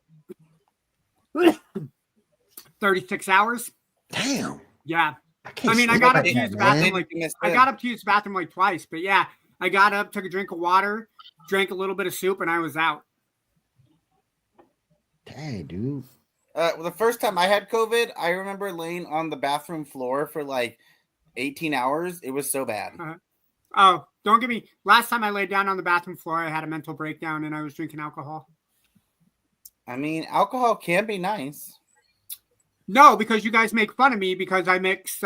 36 hours. Damn. Yeah. I got up to use the bathroom to use the bathroom like twice, but yeah, I got up, took a drink of water, drank a little bit of soup, and I was out. Dang, dude. The first time I had COVID, I remember laying on the bathroom floor for like 18 hours. It was so bad. Oh, don't get me. Last time I laid down on the bathroom floor, I had a mental breakdown and I was drinking alcohol. I mean, alcohol can be nice. No, because you guys make fun of me because I mix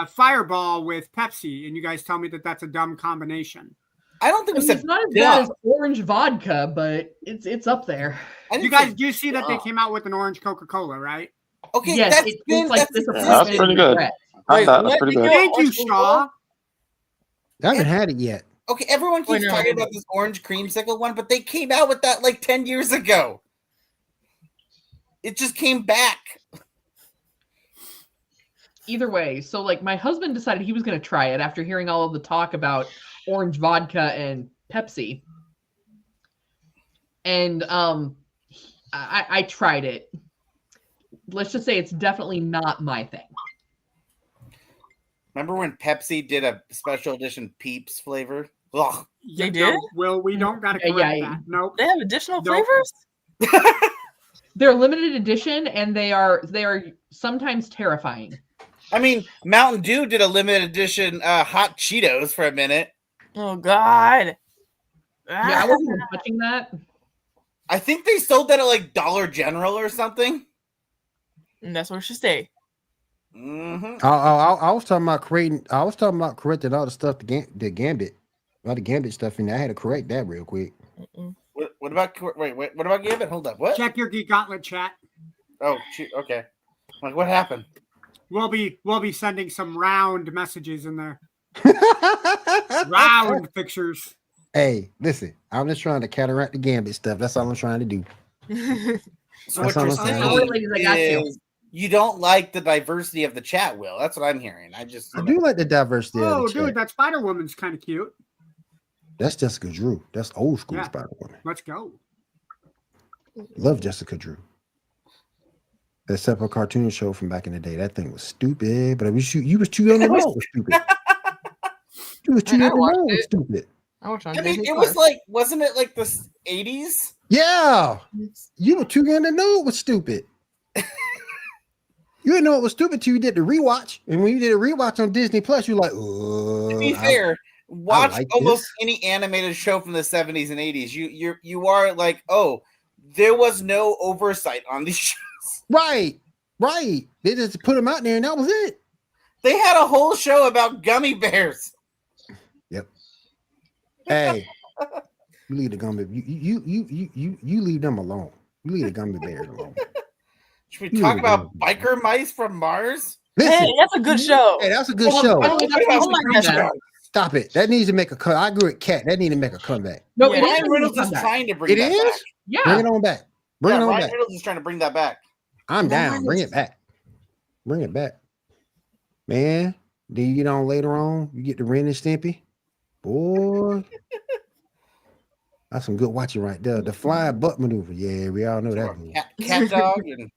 Fireball with Pepsi, and you guys tell me that that's a dumb combination. I don't think it's not as bad as orange vodka, but it's up there. You guys do see that they came out with an orange Coca-Cola, right? Okay, yes, that's pretty good. That's pretty good. Thank you, Shaw. I haven't had it yet. Okay, everyone keeps talking about this orange creamsicle one, but they came out with that like 10 years ago. It just came back. Either way, so like my husband decided he was going to try it after hearing all of the talk about orange vodka and Pepsi. And I tried it. Let's just say it's definitely not my thing. Remember when Pepsi did a special edition Peeps flavor? Ugh. They did? No, Will, we don't got to correct that. Nope. They have additional flavors? They're limited edition, and they are sometimes terrifying. I mean, Mountain Dew did a limited edition hot Cheetos for a minute. Oh, God. Yeah, I wasn't touching that. I think they sold that at like Dollar General or something. And that's where it should stay. Mm-hmm. I was talking about correcting all the stuff the Gambit, all the Gambit stuff in there. I had to correct that real quick. What about what about Gambit? Hold up. What? Check your Geek Gauntlet chat. Oh, shoot. Okay. Like, what happened? We'll be sending some round messages in there. Round pictures. Hey, listen, I'm just trying to counteract the Gambit stuff. That's all I'm trying to do. So what you're saying is you don't like the diversity of the chat, Will. That's what I'm hearing. I do like the diversity of the chat. Oh, dude, that Spider-Woman's kind of cute. That's Jessica Drew. That's old school Spider-Woman. Let's go. Love Jessica Drew. Except for a cartoon show from back in the day. That thing was stupid, but you was too young to know it was stupid. You was too young to know it was stupid. I mean, it was like, wasn't it like the 80s? Yeah. You were too young to know it was stupid. You didn't know it was stupid till you did the rewatch. And when you did a rewatch on Disney Plus, you're like, to be fair, watch like almost any animated show from the 70s and 80s. You are like, oh, there was no oversight on these shows. Right. They just put them out there and that was it. They had a whole show about gummy bears. Yep. Hey, you leave the gummy. You leave them alone. You leave the gummy bears alone. Should we talk about biker mice from Mars? Listen, hey, that's a good show. Hey, that's a good show. Stop it. That needs to make a cut. I agree with Kat. That needs to make a comeback. No, Ryan Reynolds is trying to bring that back. Yeah. Bring it on back. Ryan Reynolds is trying to bring that back. I'm down. Bring it back. Bring it back. Man, then you get on later on, you get the Ren and Stimpy. Boy. That's some good watching right there. The flying butt maneuver. Yeah, we all know that movie. Cat Dog and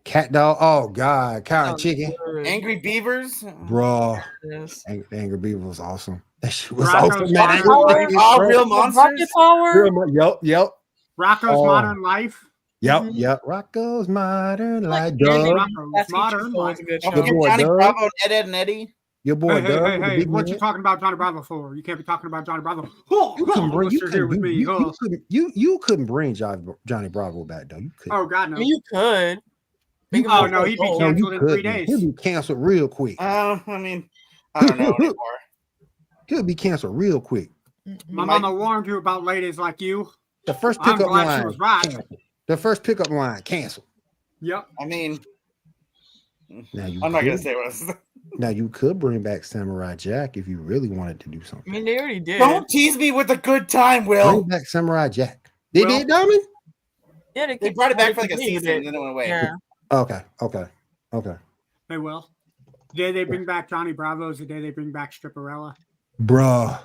Cat dog. Oh God, cow and Oh, chicken, good. Angry Beavers. bro. Yes. Angry Beaver was awesome. That shit was Rocco's awesome, man. Modern Angry Life. Beaver, All bro. real Rocket monsters. Power. Yep. Rocco's Oh. Modern Life. Mhm. Yep. Rocco's Modern Life. Danny Doug. Rocco's That's Modern was a good Don't Good forget show. boy, Johnny Doug. Bravo and Ed, Ed and Eddie. Your boy, Hey, Doug. with the hey! big What you man. talking about Johnny Bravo for? You can't be talking about Johnny Bravo. Oh, You couldn't bring. unless You you're here with couldn't, me. you couldn't bring Johnny Bravo back though. You couldn't. Oh God, I no. mean, you could. Make him Oh, more no, he'd be adult. No, you canceled in 3 couldn't. days. He'll be canceled real quick. I mean, I don't know anymore. He'll be canceled real quick. My might- mama warned you about ladies like you. The first I'm pickup glad she line. was right. Canceled. The first pickup line canceled. Yep. I mean, Now you. I'm not gonna could- say what I was. Now you could bring back Samurai Jack if you really wanted to do I something. mean, they already did. Don't tease me with a good time, Will. Bring back Samurai Jack. They Well- did, Diamond? Yeah, They brought it back for like a continued season it. and then it went away. Yeah. Okay. They will. The day they bring back Johnny Bravo is the day they bring back Stripperella. Bruh.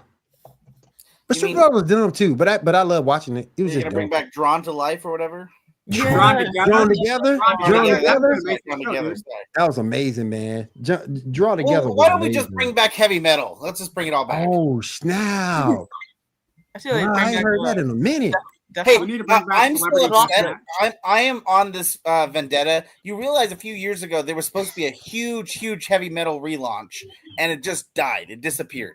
But You mean- Super was dumb too, but I love watching it. It was They're just gonna bring dumb. back Drawn to Life or whatever. Drawn Yeah. together. Drawn together. Drawn Yeah, together. that's gonna make Drawn it together. so Sorry. That was amazing, man. Draw together. Well, was why don't we just amazing. bring back heavy metal? Let's just bring it all back. Oh snap! I feel like Nah, I bring ain't back heard the- that in a minute. Hey, definitely- We need to bring back I'm still celebrity upset. rock I am on this vendetta. You realize a few years ago there was supposed to be a huge heavy metal relaunch, and it just died. It disappeared.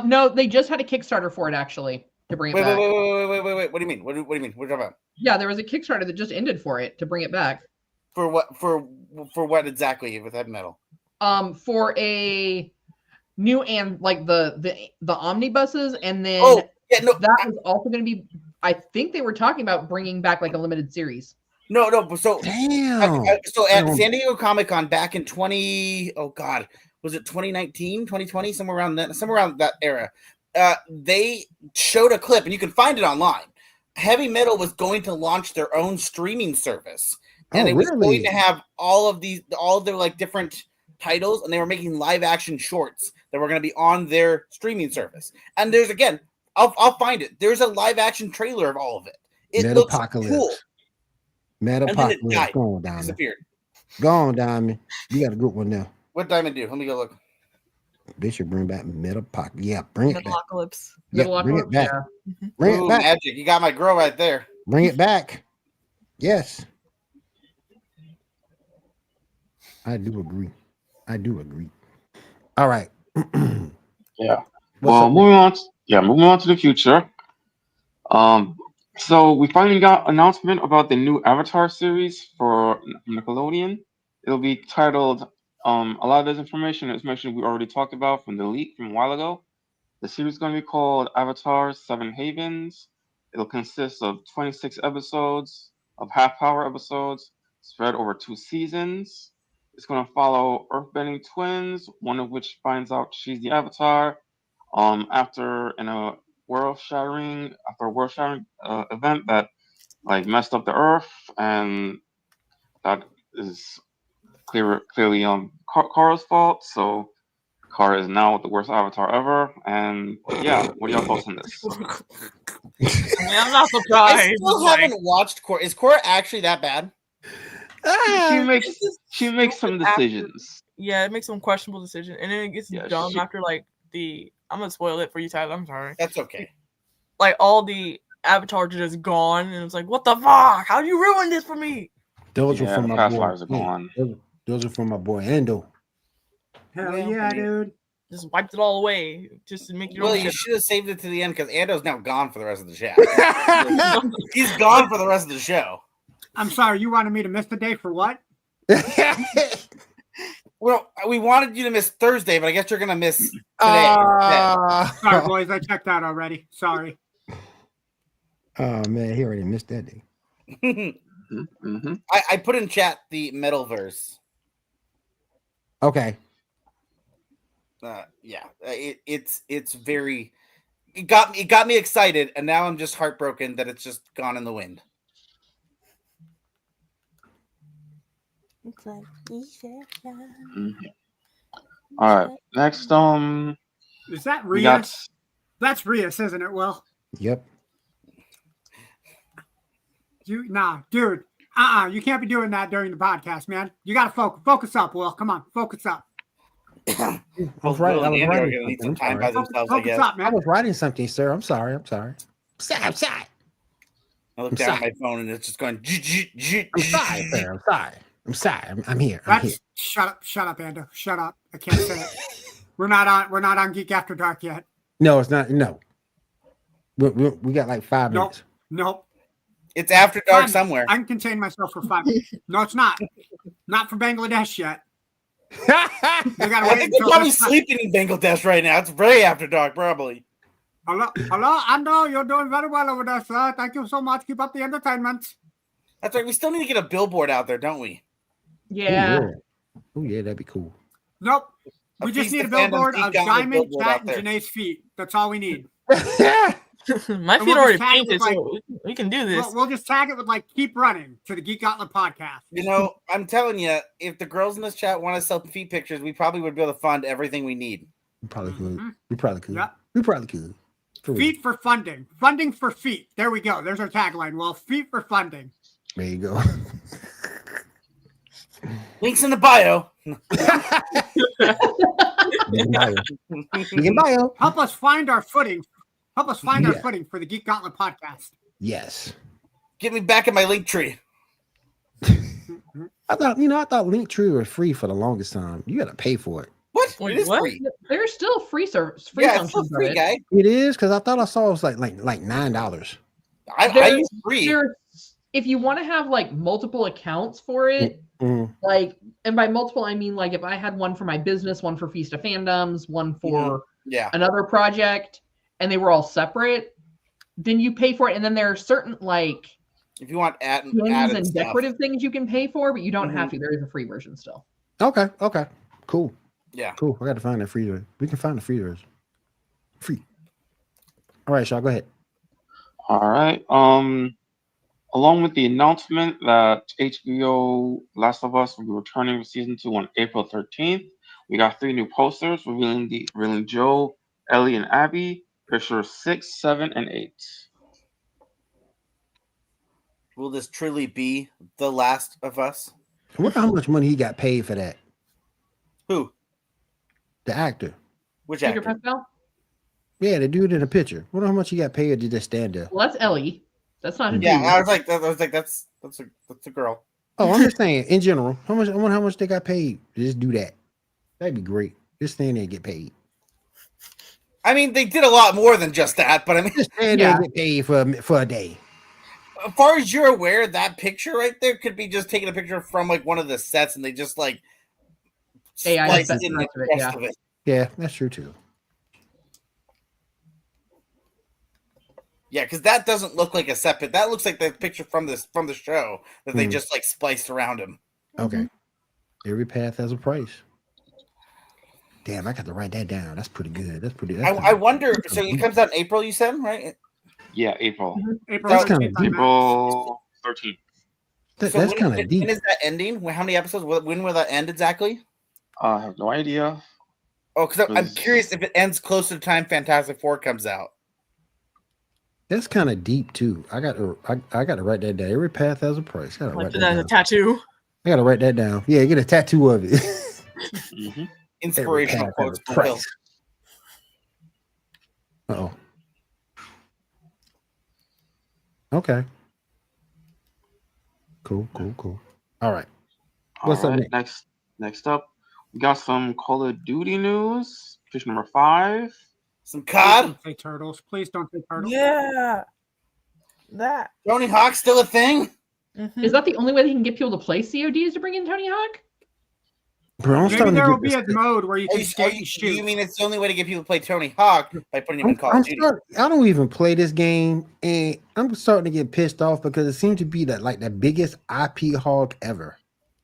No, they just had a Kickstarter for it actually to bring it Wait. back. What do you mean? What do you mean? What are you talking about? Yeah, there was a Kickstarter that just ended for it to bring it back. For what? For what exactly with heavy metal? For a new and like the omnibuses, and then Oh, yeah, no, that was also going to be. I think they were talking about bringing back like a limited series. no. But so Damn. so at San Diego Comic-Con back in 2019, 2020, somewhere around that era, they showed a clip, and you can find it online. Heavy Metal was going to launch their own streaming service, and Oh, it was really? going to have all of their like different titles, and they were making live action shorts that were going to be on their streaming service. And there's again, I'll find it. There's a live action trailer of all of it. It looks cool. And then it Metapocalypse. died. Go on, Diamond. Disappeared. Go on, Diamond. You got a good one now. What Diamond do? Let me go look. They should bring back Metapocalypse. Yeah, bring it back. Metalocalypse. Yeah, bring it back. Bring Ooh, it back. magic. You got my girl right there. Bring it back. Yes. I do agree. All right. Yeah. What's Well, up? moving on to the future. So we finally got announcement about the new Avatar series for Nickelodeon. It'll be titled. A lot of this information we already talked about from the leak from a while ago. The series is going to be called Avatar: Seven Havens. It'll consist of 26 episodes of half-hour episodes spread over 2 seasons. It's going to follow earthbending twins, one of which finds out she's the Avatar. After a world-shattering event that like messed up the Earth, and that is clearly Kara's fault. So Kara is now the worst Avatar ever. And yeah, what are your thoughts on this? I mean, I'm not I surprised. still Like, haven't watched Korra. Is Korra actually that bad? She makes some decisions. yeah, it makes some questionable decision, and then it gets Yeah, dumb she- after like I'm gonna spoil it for you, Tyler. I'm sorry. That's okay. Like all the avatars are just gone, and it's like, what the fuck? How do you ruin this for me? Those are Yeah, from the my past boy. lives are gone. Those are from my boy Endo. Hell Well, yeah, I mean- dude. Just wiped it all away just to make your Well, own you shit. should have saved it to the end because Ando's now gone for the rest of the show. He's gone for the rest of the show. I'm sorry, you wanted me to miss the day for what? Well, we wanted you to miss Thursday, but I guess you're gonna miss today. Sorry, boys, I checked out already. Sorry. Oh man, he already missed that day. Mm-hmm. I put in chat the Metalverse. Okay. It's very. It got me excited, and now I'm just heartbroken that it's just gone in the wind. All right. Next, Is that we Rias? got. That's Rias, isn't it? Well, Yep. Dude. You can't be doing that during the podcast, man. You got to focus up, Will. Come on, focus up. I was writing Need some something. time by themselves, I Focus guess. up, I man. was writing something, sir. I'm sorry. I'm sorry. I'm sorry. I look down at my phone and it's just going. I'm sorry, sir. I'm sorry. I'm sorry. I'm here. I'm here. Shut up, Ando. Shut up. I can't say it. We're not on Geek After Dark yet. No, it's not. No. We got like 5 minutes. Nope. It's after dark 5 minutes. somewhere. I can contain myself for 5 minutes. No, it's not. Not for Bangladesh yet. They gotta I wait think they're until probably this time. sleeping in Bangladesh right now. It's very after dark, probably. Hello, Ando. You're doing very well over there, sir. Thank you so much. Keep up the entertainment. That's right. We still need to get a billboard out there, don't we? Yeah. Oh yeah, that'd be cool. Nope. A We just Feast need a of Fandoms billboard Geek of Gauntlet Diamond, billboard Cat, out and there. Janae's feet. That's all we need. My And feet we'll already just tag it painted, with, so we can do this. We'll just tag it with keep running to the Geek Gauntlet podcast. You know, I'm telling you, if the girls in this chat want to sell feet pictures, we probably would be able to fund everything we need. We probably could. Mhm. We probably could. Yep. We probably could. For real. Feet for funding. Funding for feet. There we go. There's our tagline. Well, feet for funding. There you go. Links in the bio. You can bio. Help us find our footing. Help us find our Yeah. footing for the Geek Gauntlet podcast. Yes. Get me back in my link tree. I thought Linktree was free for the longest time. You got to pay for it. What? Wait, It is what? free. There's still free service, free Yeah, it's still functions of free, it. guy. It is because I thought I saw it was like $9. I There's- use free. If you want to have multiple accounts for it, Mhm. and by multiple I mean if I had one for my business, one for Feast of Fandoms, one for Yeah. another project, and they were all separate, then you pay for it. And then there are certain If you want added pins and stuff. decorative things you can pay for, but you don't Mhm. have to. There is a free version still. Okay. Cool. Yeah. Cool. I got to find that free version. We can find the free version. Free. All right, Shaw, go ahead. All right. Along with the announcement that HBO Last of Us will be returning for season 2 on April 13th, we got 3 new posters revealing Joe, Ellie, and Abby. Pictures 6, 7, and 8. Will this truly be The Last of Us? I wonder how much money he got paid for that. Who? The actor. Which Peter actor? Pascal? Yeah, the dude in the picture. I wonder how much he got paid to just stand there. Well, that's Ellie. That's not a dude. Yeah, I was like, that's a girl. Oh, I'm just saying, in general, I wonder how much they got paid to just do that. That'd be great. Just stand there and get paid. I mean, they did a lot more than just that, but I mean, Just stand there and get paid for a day. as far as you're aware, that picture right there could be just taking a picture from one of the sets, and they just AI splice sets in the the rest of it, rest of it. Yeah, that's true too. Yeah, because that doesn't look like a set pic. That looks like the picture from the show that they just spliced around him. Okay. Every path has a price. Damn, I got to write that down. That's pretty good. That's pretty. I wonder. So it comes out in April, you said, right? Yeah, April. April That's kinda 13th on Max. April 13th. That's So kind of deep. When is that ending? How many episodes? When will that end exactly? I have no idea. Oh, because I'm Is- curious if it ends close to the time Fantastic Four comes out. That's kind of deep too. I got to write that down. Every path has a price. Gotta Like write that that as a down. tattoo. I gotta write that down. Yeah, get a tattoo of it. hmm Inspirational Every path quotes has a from Will. price. Uh-oh. Okay. Cool. All right. What's up Next up, we got some Call of Duty news. Fish number 5. Some Please COD. don't say turtles. Please don't say turtles. Yeah. That. Tony Hawk still a thing? Mhm. Is that the only way they can get people to play COD is to bring in Tony Hawk? Bro, I'm Maybe starting there to will get be this. a mode where you Are can you, skate and do shoot. you mean it's the only way to get people to play Tony Hawk by putting him in Call I'm of Duty? I don't even play this game, and I'm starting to get pissed off because it seems to be the biggest IP hog ever.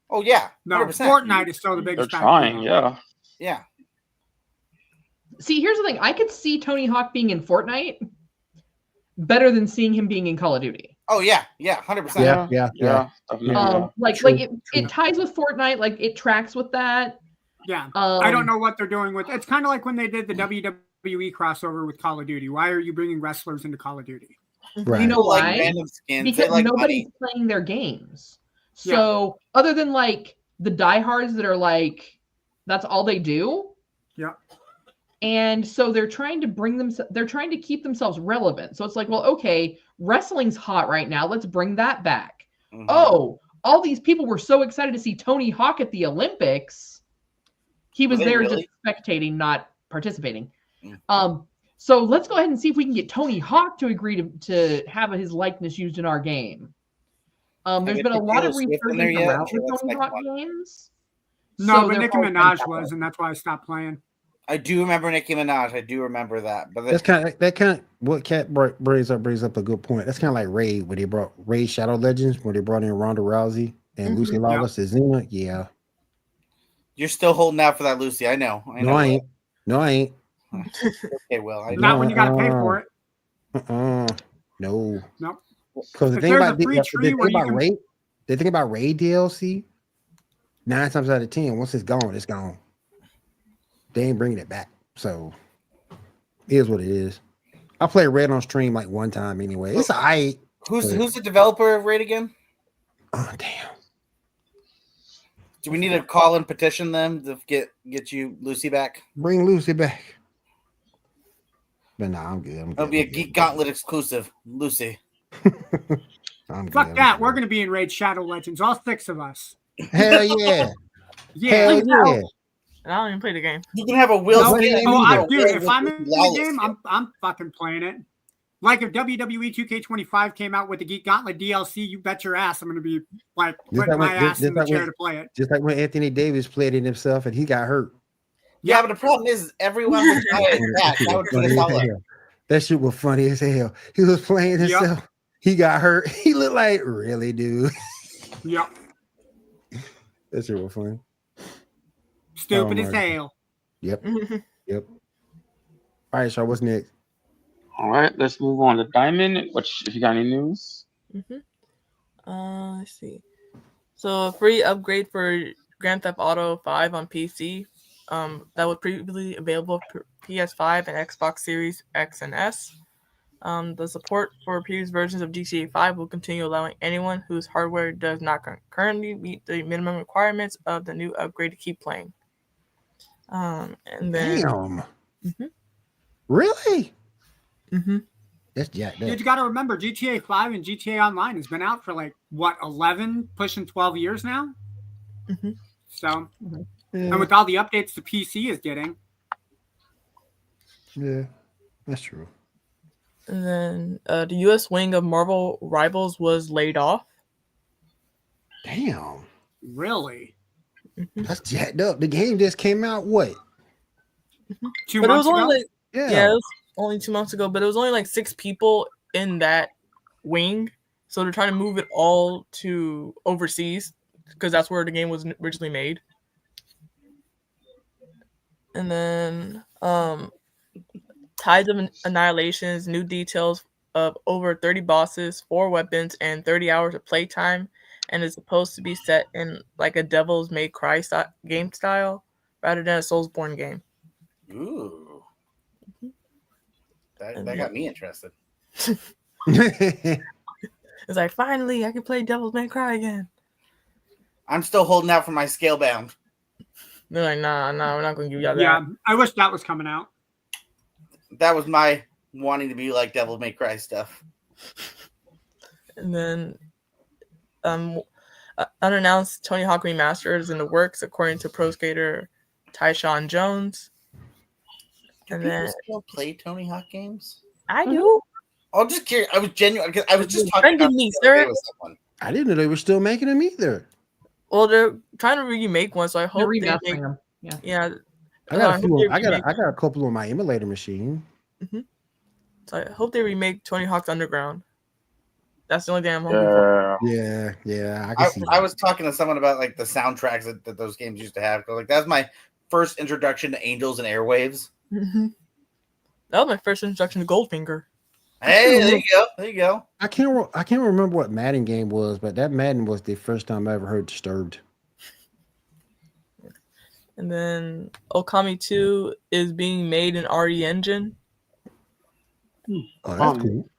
Oh yeah, No, 100%. Fortnite is still the They're biggest. IP trying, now. yeah. Yeah, See, here's the thing. I could see Tony Hawk being in Fortnite better than seeing him being in Call of Duty. oh yeah, 100%. Yeah. Definitely. Yeah. True. It ties with Fortnite, it tracks with that. Yeah. I Um, don't know what they're doing with it's kind of like when they did the WWE crossover with Call of Duty. Why are you bringing wrestlers into Call of Duty? Right. You know People like why? random skins. Because They like nobody's money. playing their games. So other than like the diehards that are like, that's all they do. Yeah. And so they're trying to keep themselves relevant. So it's like, well, okay, wrestling's hot right now. Let's bring that back. Mhm. Oh, all these people were so excited to see Tony Hawk at the Olympics. He was Were they there really? just spectating, not participating. Mm. So let's go ahead and see if we can get Tony Hawk to agree to have his likeness used in our game. There's they been a put lot Taylor of Swift in there resurgence yet? I'm around sure the that's Tony next Hawk one. games. No, So but they're Nicki probably trying to Minaj catch was, up. and that's why I stopped playing. I do remember Nicki Minaj. I do remember that. But That's kind of what Cat brings up a good point. That's kind of like Raid, where they brought Raid Shadow Legends, where they brought in Ronda Rousey and Lucy Lawless as Xena. Yeah. you're still holding out for that, Lucy. I know. No, I ain't. No, I ain't. Okay, Will. I Not know. when you got to pay for it. No. Nope. Because the If thing there's about a free tree where you can- the thing about Raid DLC, 9 times out of 10, once it's gone, it's gone. They ain't bringing it back. So it is what it is. I played Raid on stream like one time anyway. It's alright. Who's the developer of Raid again? Oh damn. Do we need to call and petition them to get you Lucy back? Bring Lucy back. But nah, I'm good. It'll be a Geek Gauntlet exclusive, Lucy. I'm Fuck good. that. We're going to be in Raid Shadow Legends, all 6 of us. Hell yeah. Yeah. Hell yeah. And I don't even play the game. You can have a Will No, skin. dude, if I'm in the game, I'm fucking playing it. Like if WWE 2K25 came out with the Geek Gauntlet DLC, you bet your ass I'm going to be like putting my ass in the chair to play it. Just like when Anthony Davis played it himself and he got hurt. Yeah, but the problem is everyone was trying that. That would put us all up. That shit was funny as hell. He was playing himself. Yep. He got hurt. He looked like, really, dude? Yep. That shit was funny. Stupid as hell. Yep. Yep. All right, Shaw, what's next? All right, let's move on to Diamond. Which, if you got any news? Let's see. So a free upgrade for Grand Theft Auto 5 on PC. That was previously available for PS5 and Xbox Series X and S. The support for previous versions of GTA 5 will continue, allowing anyone whose hardware does not currently meet the minimum requirements of the new upgrade to keep playing. And then, damn. Really? That's jacked up. You got to remember, GTA 5 and GTA Online has been out for like, what, 11, pushing 12 years now? So, and with all the updates the PC is getting. Yeah, that's true. And then the U.S. wing of Marvel Rivals was laid off. Damn. Really? That's jacked up. The game just came out, what? 2 But months it was ago? only like, Yeah. it was only 2 months ago, but it was only like 6 people in that wing. So they're trying to move it all to overseas because that's where the game was originally made. And then Tides of Annihilations, new details of over 30 bosses, 4 weapons, and 30 hours of playtime, and is supposed to be set in like a Devil's May Cry game style rather than a Soulsborne game. Ooh. That got me interested. It's like, finally, I can play Devil's May Cry again. I'm still holding out for my Scalebound. They're like, nah, we're not going to give you that. Yeah, I wish that was coming out. That was my wanting to be like Devil May Cry stuff. And then unannounced Tony Hawk Remastered is in the works, according to pro skater Tyshawn Jones. Do people still play Tony Hawk games? I do. I'm just curious. I was genuine because I was just talking about me, this the other sir. day with someone. I didn't know they were still making them either. Well, they're trying to remake one, so I hope They're they remastering make. them. Yeah. I got a I few. hope they I got remake- a couple on my emulator machine. So I hope they remake Tony Hawk's Underground. That's the only thing I'm hoping for. Yeah. I can see I that. was talking to someone about like the soundtracks that those games used to have. Like that's my first introduction to Angels and Airwaves. That was my first introduction to Goldfinger. Hey, there you go. There you go. I can't remember what Madden game was, but that Madden was the first time I ever heard Disturbed. And then Okami 2 is being made in RE Engine. Oh, that's cool.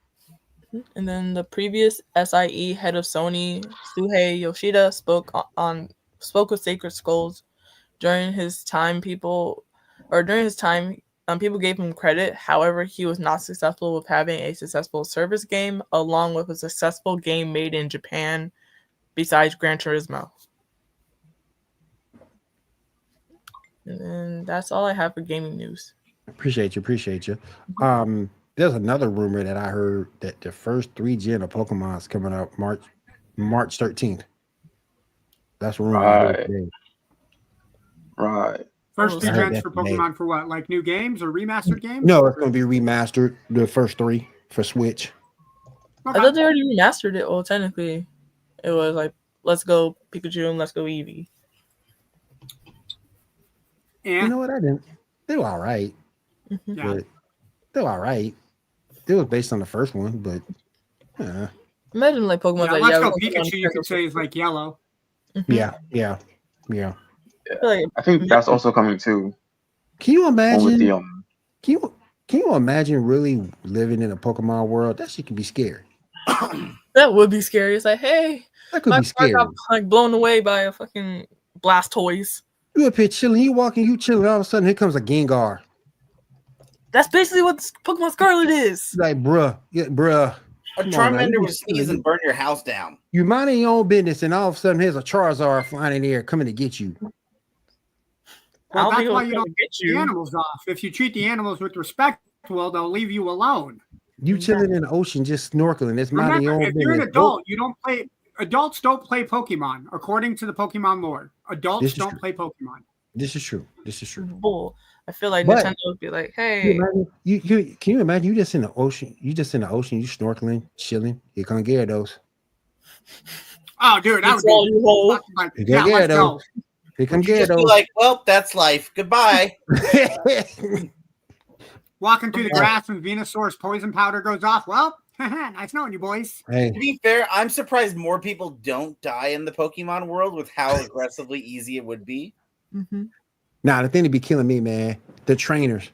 And then the previous SIE head of Sony, Suhei Yoshida, spoke with Sacred Skulls during his time. People gave him credit. However, he was not successful with having a successful service game, along with a successful game made in Japan, besides Gran Turismo. And that's all I have for gaming news. Appreciate you. There's another rumor that I heard that the first 3 gen of Pokemon's coming out March 13th. That's a rumor. Right. First 2 I heard gens that for today. Pokemon for what? Like new games or remastered games? No, it's going to be remastered. The first 3 for Switch. Okay. I thought they already remastered it. Well, technically, it was like Let's Go Pikachu and Let's Go Eevee. Yeah. You know what? I didn't. They were all right. Yeah. But they were all right. It was based on the first one, but Imagine like Pokemon. Yeah, like, Let's yeah, Go we're Pikachu, you on could say, is like yellow. yeah. I feel like I think that's also coming too. Can you One with imagine? the Can you imagine really living in a Pokemon world? That shit can be scary. that would be scary. It's like, hey, That could my be scary. car got like blown away by a fucking Blastoise. You up here chilling, you chilling, all of a sudden here comes a Gengar. That's basically what Pokemon Scarlet is. Like, bruh. A Come on, man. Charmander would sneeze and burn your house down. You minding your own business, and all of a sudden here's a Charizard flying in the air coming to get you. Well, I don't that's think why it'll you don't get get the animals off. If you treat the animals with respect, well, they'll leave you alone. You chilling in the ocean just snorkeling. It's minding your Remember, own if business. you're an adult, you don't play. Adults don't play Pokemon, according to the Pokemon lore. Adults This is don't true. play Pokemon. This is true. Bull. I feel like But- Nintendo would be like, Can hey, you imagine you just in the ocean? You just in the ocean, you snorkeling, chilling. Here come Gyarados. Oh, dude, that That's would all be you hold. like, You yeah, got let's Gyarados. go. Here come You just be Gyarados. like, well, that's life. Goodbye. Walking through the grass and Venusaur's poison powder goes off. Well, nice knowing you, boys. Hey, To be fair, I'm surprised more people don't die in the Pokemon world with how aggressively easy it would be. nah, the thing to be killing me, man, the trainers.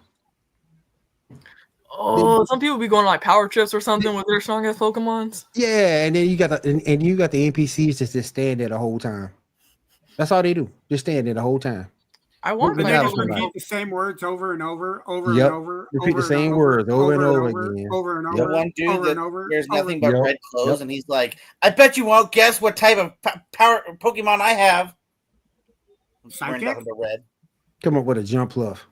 oh, some people be going to like power trips or something with their strongest Pokemons. Yeah, and then you got the you got the NPCs just stand there the whole time. That's all they do. Just stand there the whole time. I want But But my they now just somebody- repeat the same words over and over, Yep. and over. Repeat the over same and words over and over over, again. over and The over, one dude over that and over. wears over nothing and but Yep. red clothes, Yep. and he's like, I bet you won't guess what type of power Pokemon I have. Wearing Psychic? nothing but red. Come up with a jump fluff.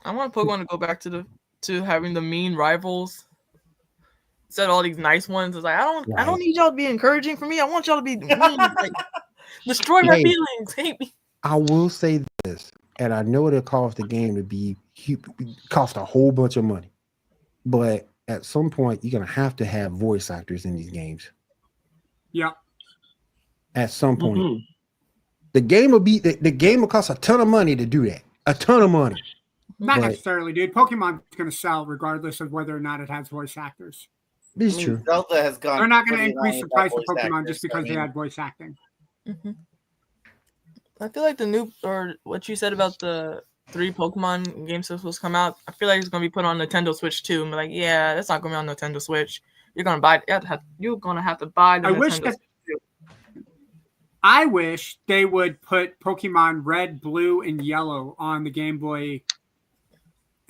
I want Pokemon to go back to having the mean rivals instead of all these nice ones. It's like I don't need y'all to be encouraging for me. I want y'all to be mean, like, destroy my Hey. feelings, hate me. I will say this, and I know it'll cost the game to be cost a whole bunch of money, but at some point you're gonna have to have voice actors in these games. Yeah. At some point, Mhm. the game will cost a ton of money to do that. A ton of money. Not But- necessarily, dude. Pokemon's going to sell regardless of whether or not it has voice actors. This I is mean, true. Zelda has gone. They're not going to pretty increase long the without price of voice Pokemon actors, just because I they mean, had voice acting. I feel like the new or what you said about the 3 Pokemon games that supposed to come out. I feel like it's gonna be put on Nintendo Switch too. And be like, yeah, that's not gonna be on Nintendo Switch. You're gonna buy. You're gonna have to buy the I Nintendo wish that Switch. I wish they would put Pokemon Red, Blue, and Yellow on the Game Boy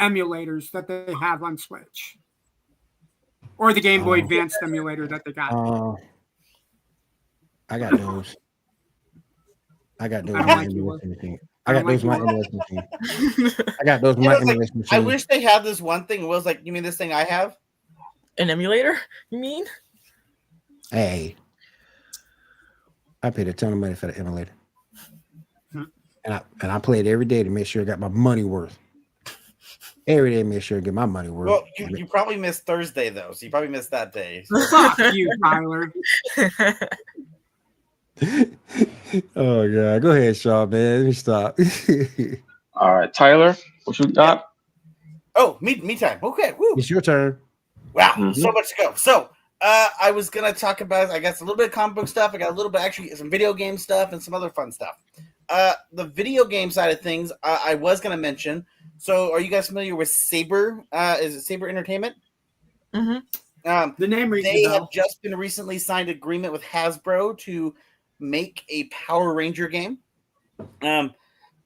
emulators that they have on Switch, or the Game Boy Oh. Advanced emulator that they got. I got those. I got those. I don't my like you, emulation machine. I I don't got those. like My you, emulation machine. I got those. It My was like, emulation I machine. wish they had this one thing. It was like, you mean this thing I have? An emulator? You mean? Hey, I paid a ton of money for the emulator, and I play it every day to make sure I got my money worth. Every day, make sure I get my money worth. Well, you probably missed Thursday though, so you probably missed that day. Fuck you, Tyler. Oh god, go ahead, Shaw, man. Let me stop. All right, Tyler, what you got? Oh, me time. Okay, woo. It's your turn. Wow, Mhm. so much to go. So, I was gonna talk about, I guess, a little bit of comic book stuff. I got a little bit, actually, some video game stuff and some other fun stuff. The video game side of things, I was gonna mention. So, are you guys familiar with Saber? Is it Saber Entertainment? Mhm. The name rings They a bell. have just been recently signed agreement with Hasbro to make a Power Ranger game.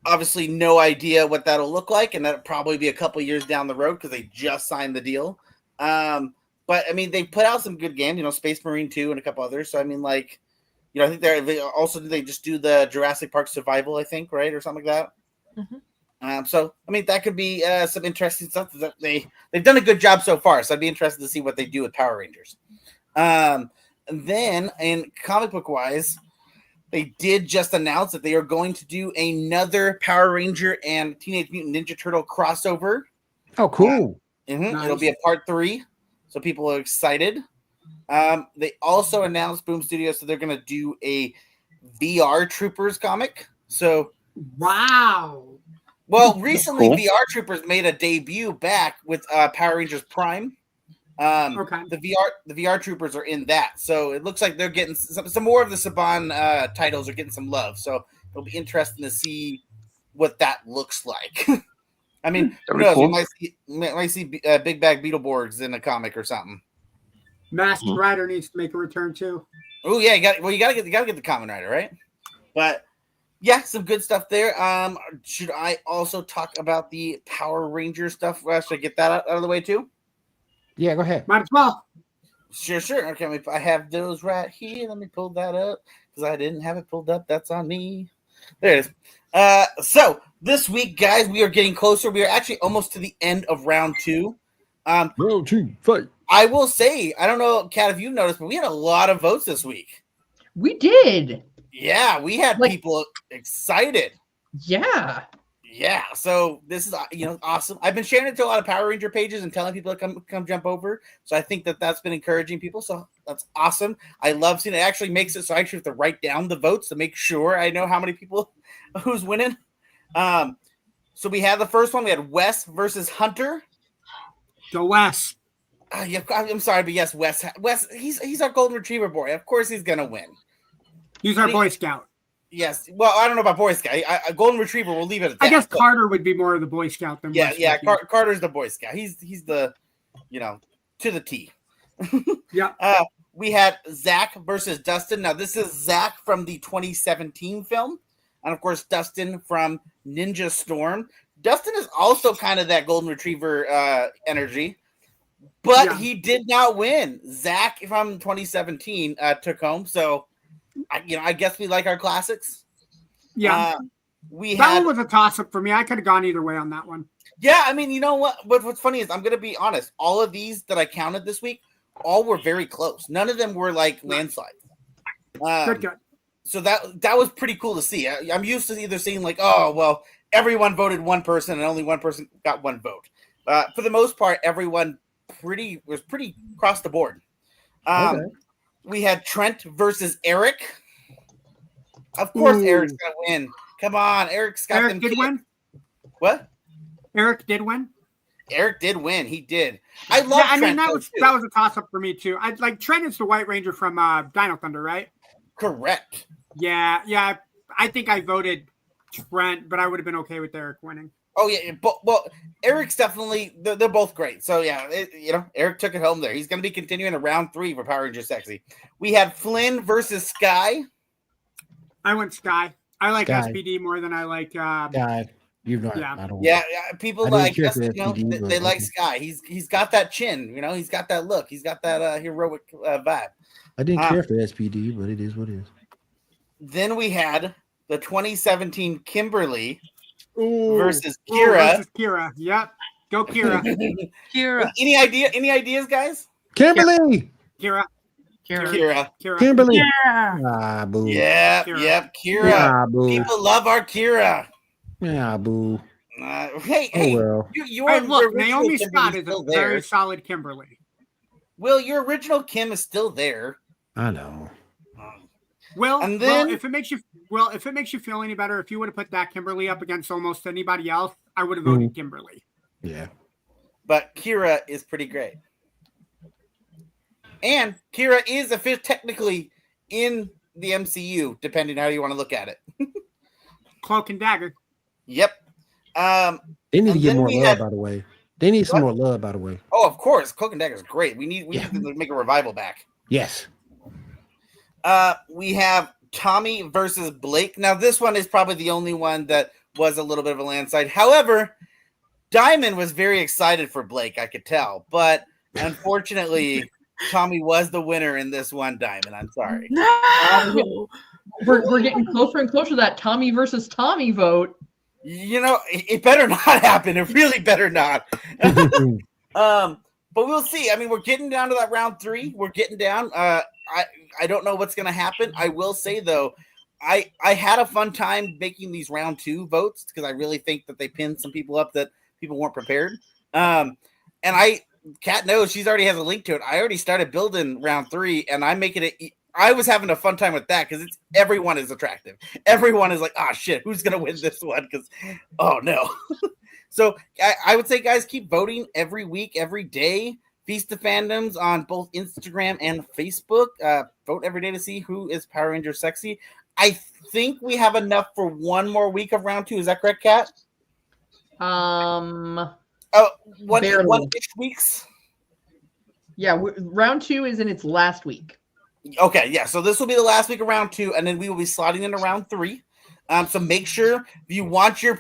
Obviously, no idea what that'll look like, and that'll probably be a couple years down the road because they just signed the deal. But I mean, they put out some good games, Space Marine 2 and a couple others. So I mean, I think they just do the Jurassic Park Survival, I think, right, or something like that. Mm-hmm. So I mean, that could be some interesting stuff. That they've done a good job so far. So I'd be interested to see what they do with Power Rangers. And then, in comic book wise, they did just announce that they are going to do another Power Ranger and Teenage Mutant Ninja Turtle crossover. Oh, cool. Nice. It'll be a part 3, so people are excited. They also announced Boom Studios, so they're going to do a VR Troopers comic. So, Wow. well, recently Cool. VR Troopers made a debut back with Power Rangers Prime. Okay. The VR Troopers are in that, so it looks like they're getting some more of the Saban titles are getting some love. So it'll be interesting to see what that looks like. I mean, who That'd be knows? cool. We might see Big Bag Beetleborgs in a comic or something. Masked Mhm. Rider needs to make a return too. Oh yeah, you gotta get the Kamen Rider, right? But yeah, some good stuff there. Should I also talk about the Power Ranger stuff? Should I get that out of the way too? Yeah, go ahead. Might as well. Sure. Okay, I have those right here. Let me pull that up because I didn't have it pulled up. That's on me. There it is. So this week, guys, we are getting closer. We are actually almost to the end of round 2. Round 2, fight. I will say, I don't know, Kat, if you've noticed, but we had a lot of votes this week. We did. Yeah, we had people excited. Yeah. Yeah, so this is awesome. I've been sharing it to a lot of Power Ranger pages and telling people to come jump over. So I think that's been encouraging people. So that's awesome. I love seeing it. Actually makes it so I actually have to write down the votes to make sure I know how many people who's winning. So we had the first one. We had Wes versus Hunter. Go Wes. Yeah, I'm sorry, but yes, Wes. He's our golden retriever boy. Of course, he's gonna win. He's our Boy Scout. Yes. Well, I don't know about Boy Scout. A golden retriever. We'll leave it at that. I guess Carter would be more of the Boy Scout than Wes. Yeah. Carter's the Boy Scout. He's the, to the T. Yeah. We had Zach versus Dustin. Now this is Zach from the 2017 film, and of course Dustin from Ninja Storm. Dustin is also kind of that golden retriever energy, but he did not win. Zach from 2017 took home. So, I guess we like our classics. Yeah. That one was a toss-up for me. I could have gone either way on that one. Yeah, I mean, you know what? What's funny is I'm going to be honest. All of these that I counted this week, all were very close. None of them were like landslides. Good. So that was pretty cool to see. I'm used to either seeing like, oh, well, everyone voted one person and only one person got one vote. For the most part, everyone was pretty across the board. Okay. We had Trent versus Eric. Of course, Eric's going to win. Come on, Eric's got them. Eric did win? What? Eric did win? Eric did win. He did. I love Trent. I mean, that was a toss-up for me, too. Trent is the White Ranger from Dino Thunder, right? Correct. Yeah. I think I voted Trent, but I would have been okay with Eric winning. Oh, yeah. Well, Eric's definitely, they're both great. So, yeah, Eric took it home there. He's going to be continuing to round 3 for Power Ranger Sexy. We had Flynn versus Sky. I went Sky. I like Sky. SPD more than I like. God, you know, Yeah. I don't. Yeah, people I didn't like care guess, for SPD, they but like okay. Sky. He's got that chin, he's got that look. He's got that heroic vibe. I didn't care for SPD, but it is what it is. Then we had the 2017 Kimberly versus Ooh, Kira. versus Kira. Yep. Go Kira. Kira. Any ideas, guys? Kimberly. Kira. Kira. Kimberly. Yeah. Ah, boo. Yeah, Kira. yep, Kira. Ah, boo. People love our Kira. Yeah, boo. Hey, well. your Hey, look, original Naomi Kimberly's Scott is still a very there. solid Kimberly. Will, your original Kim is still there. I know. Well, And then- if it makes you feel any better, if you would have put that Kimberly up against almost anybody else, I would have voted Kimberly. Yeah. But Kira is pretty great. And Kira is technically in the MCU, depending on how you want to look at it. Cloak and Dagger. Yep. They need to And get then more we love, had- by the way. They need some more love, by the way. Oh, of course. Cloak and Dagger is great. We need to make a revival back. Yes. We have Tommy versus Blake. Now, this one is probably the only one that was a little bit of a landslide. However, Diamond was very excited for Blake, I could tell. But unfortunately, Tommy was the winner in this one, Diamond. I'm sorry. No. We're getting closer and closer to that Tommy versus Tommy vote. You know, it better not happen. It really better not. But we'll see. I mean, we're getting down to that round 3. We're getting down. I don't know what's going to happen. I will say, though, I had a fun time making these round 2 votes because I really think that they pinned some people up that people weren't prepared. And Kat knows she's already has a link to it. I already started building round 3, and I'm making it. I was having a fun time with that because everyone is attractive. Everyone is like, oh shit, who's gonna win this one? Because oh no. So I would say, guys, keep voting every week, every day. Feast of Fandoms on both Instagram and Facebook. Vote every day to see who is Power Ranger sexy. I think we have enough for one more week of round 2. Is that correct, Kat? Barely. One-ish weeks. Yeah, round 2 is in its last week. Okay, yeah. So this will be the last week of round 2, and then we will be slotting into round 3. So make sure if you want your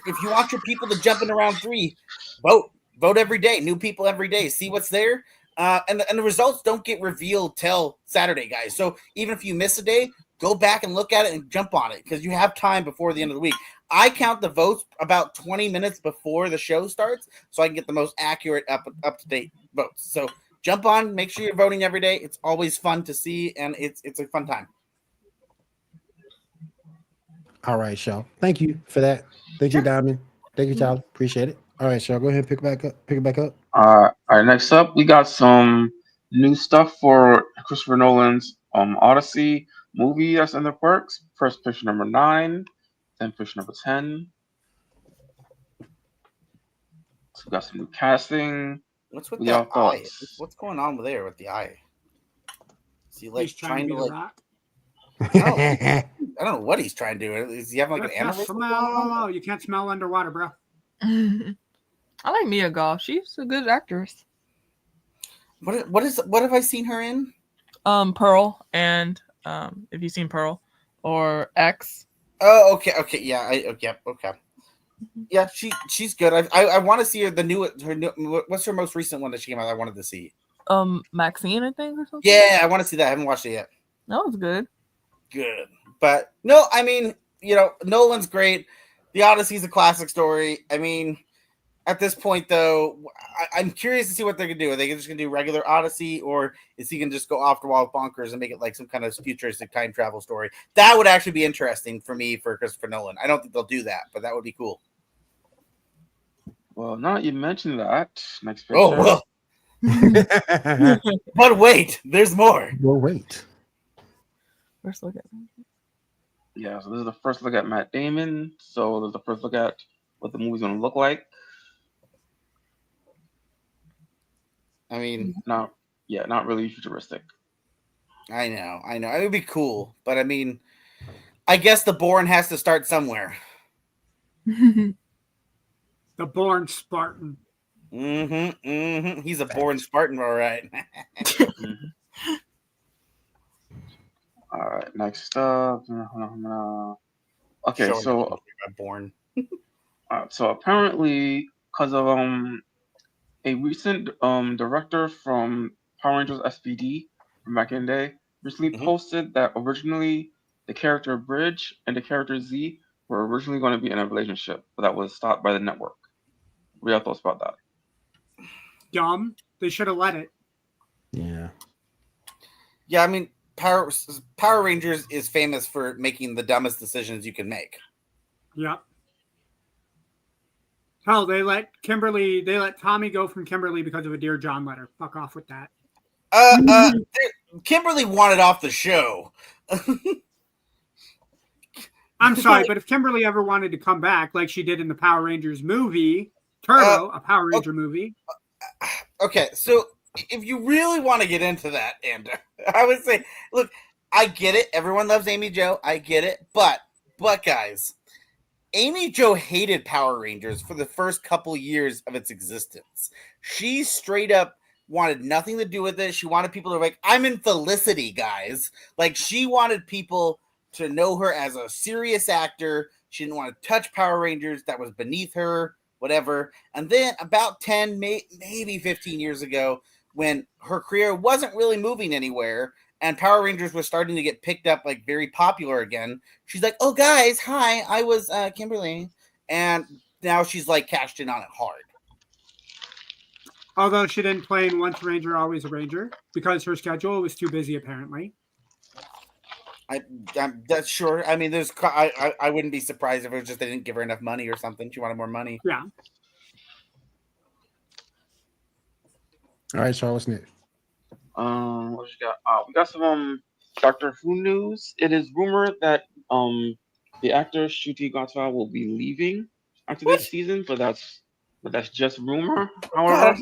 people to jump into round 3, vote every day. New people every day. See what's there. And the results don't get revealed till Saturday, guys. So even if you miss a day, go back and look at it and jump on it because you have time before the end of the week. I count the votes about 20 minutes before the show starts, so I can get the most accurate, up to date votes. So jump on, make sure you're voting every day. It's always fun to see, and it's a fun time. All right, Shaw. Thank you for that. Thank you, Diamond. Thank you, Tyler. Appreciate it. All right, Shaw, go ahead and pick it back up. All right, next up, we got some new stuff for Christopher Nolan's Odyssey movie that's in the works. First picture number 9, then picture number 10. So we got some new casting. What's with that eye? What's going on there with the eye? Is he like trying to like? I don't know what he's trying to do. Is he having like an aneurysm? You can't smell underwater, bro. I like Mia Goth. She's a good actress. What have I seen her in? Pearl and if you've seen Pearl or X. Oh, okay, yeah, okay. Yeah, she's good. I want to see her. What's her most recent one that she came out? I wanted to see. Maxine, I think, or something. Yeah, I want to see that. I haven't watched it yet. That was good. Good, but no, I mean, Nolan's great. The Odyssey's a classic story. I mean, at this point, though, I'm curious to see what they're gonna do. Are they just gonna do regular Odyssey, or is he gonna just go off the wall bonkers and make it like some kind of futuristic time travel story? That would actually be interesting for me for Christopher Nolan. I don't think they'll do that, but that would be cool. Well, now that you mentioned that, next picture. Oh well. But wait, there's more. Well, wait. First look at. Yeah, so this is the first look at Matt Damon. So there's the first look at what the movie's gonna look like. I mean, not really futuristic. I know. It would be cool, but I mean, I guess the Bourne has to start somewhere. The Bourne Spartan. Mm-hmm. He's a Bourne Spartan, all right. All right, next up. Okay, so Bourne. So apparently, because of a recent director from Power Rangers SPD from back in the day recently posted that originally the character Bridge and the character Z were originally going to be in a relationship, but that was stopped by the network. What are your thoughts about that? Dumb. They should have let it. Yeah. Yeah, I mean, Power Rangers is famous for making the dumbest decisions you can make. Yep. Hell, they let Tommy go from Kimberly because of a Dear John letter. Fuck off with that. Kimberly wanted off the show. I'm sorry, but if Kimberly ever wanted to come back, like she did in the Power Rangers movie, Turbo, a Power Ranger movie. Okay, so if you really want to get into that, and I would say, look, I get it. Everyone loves Amy Jo. I get it. But guys, Amy Jo hated Power Rangers for the first couple years of its existence. She straight up wanted nothing to do with it. She wanted people to be like, I'm in Felicity, guys. Like, she wanted people to know her as a serious actor. She didn't want to touch Power Rangers. That was beneath her, whatever. And then about 10, maybe 15 years ago, when her career wasn't really moving anywhere and Power Rangers was starting to get picked up, like, very popular again, she's like, oh, guys, hi, I was Kimberly. And now she's, like, cashed in on it hard. Although she didn't play in Once a Ranger, Always a Ranger because her schedule was too busy, apparently. That's sure. I mean, I wouldn't be surprised if it was just they didn't give her enough money or something. She wanted more money. Yeah. All right, Charles, what's next? What you got? We got some Doctor Who news. It is rumored that the actor Ncuti Gatwa will be leaving after this season, but that's just rumor. However,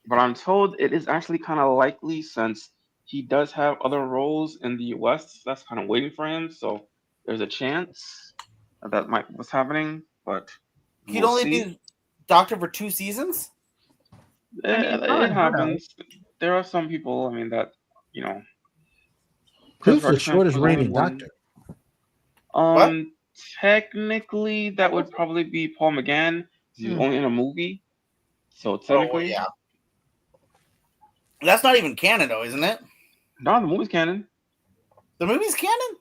but I'm told it is actually kind of likely since he does have other roles in the US that's kind of waiting for him. So there's a chance that might be what's happening, but he'd only be Doctor for 2 seasons. It happens. There are some people, I mean, that, you know. Who's the shortest reigning Doctor? What? Technically, that would probably be Paul McGann. He's only in a movie. So technically. Yeah. That's not even canon, though, isn't it? No, the movie's canon. The movie's canon?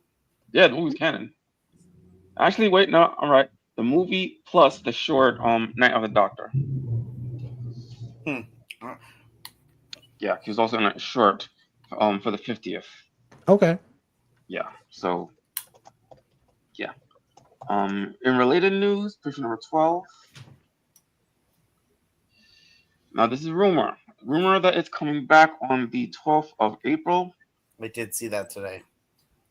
Yeah, the movie's canon. Actually, wait, no, all right. The movie plus the short Night of the Doctor. Yeah, he was also in a short for the 50th. Okay. Yeah, so yeah. In related news, picture number 12. Now this is rumor that it's coming back on the 12th of April. I did see that today.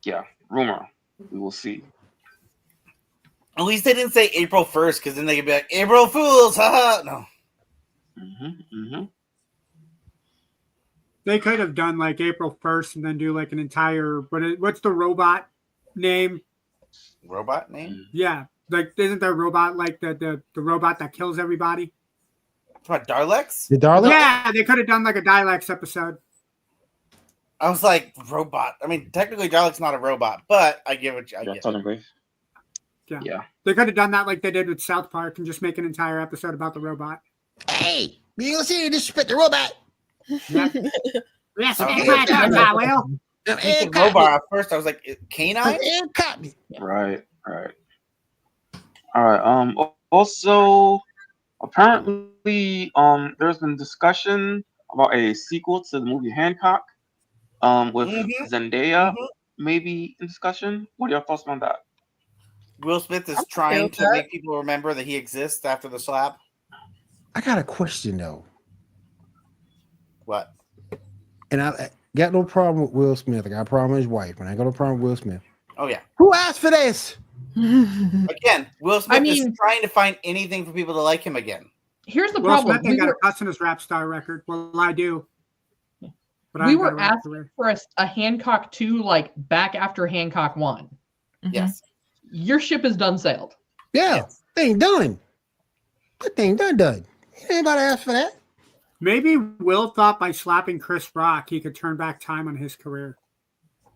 Yeah, rumor. We will see. At least they didn't say April 1st, because then they could be like, April Fools, haha. No. They could have done like April 1st and then do like an entire, what's the robot name? Robot name? Yeah. Like, isn't there a robot like the robot that kills everybody? What, Daleks? The Daleks? Yeah, they could have done like a Daleks episode. I was like, robot. I mean, technically Dalek's not a robot, but I get what I get. Technically. Yeah. They could have done that like they did with South Park and just make an entire episode about the robot. Hey, you gonna see you disrespect the robot? Yeah. Yes, I will. Robot at first, I was like, canine? Right. All right. Also, apparently, there's been discussion about a sequel to the movie Hancock, with Zendaya maybe in discussion. What are your thoughts on that? Will Smith is trying to make people remember that he exists after the slap. I got a question though. What? And I got no problem with Will Smith. I got a problem with his wife, but I got no problem with Will Smith. Oh yeah. Who asked for this? Again, Will Smith is trying to find anything for people to like him again. Here's the Will problem. Smith ain't got a cuss in his rap star record. Well, I do. But we were asking for a Hancock 2 like back after Hancock 1. Yes. Your ship is done sailed. Yeah, thing done. That thing done. Anybody asked for that? Maybe Will thought by slapping Chris Rock he could turn back time on his career.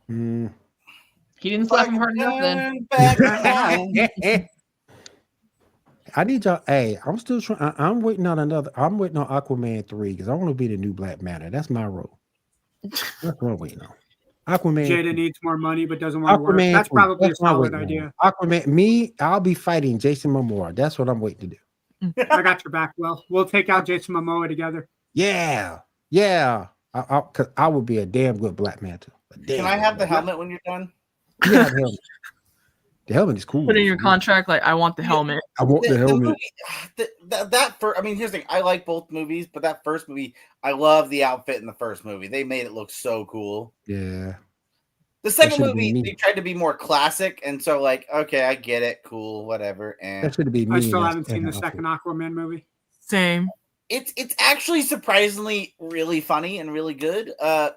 Mm. He didn't slap him hard enough then. I need y'all. Hey, I'm still trying. I'm waiting on Aquaman 3 because I want to be the new Black Manta. That's my role. That's what I'm waiting on. Aquaman. Jada needs more money but doesn't want to work. That's probably a solid idea. Aquaman. I'll be fighting Jason Momoa. That's what I'm waiting to do. I got your back, Will. We'll take out Jason Momoa together. Yeah. Cause I would be a damn good Black Manta. Can I have the helmet when you're done? Yeah, the helmet. The helmet is cool. Put in your contract, like, I want the helmet. I want the helmet. I mean, here's the thing. I like both movies, but that first movie, I love the outfit in the first movie. They made it look so cool. Yeah. The second movie, they tried to be more classic, and so like, okay, I get it, cool, whatever. And that should be me. I still haven't seen the second Aquaman movie. Same. It's actually surprisingly really funny and really good. I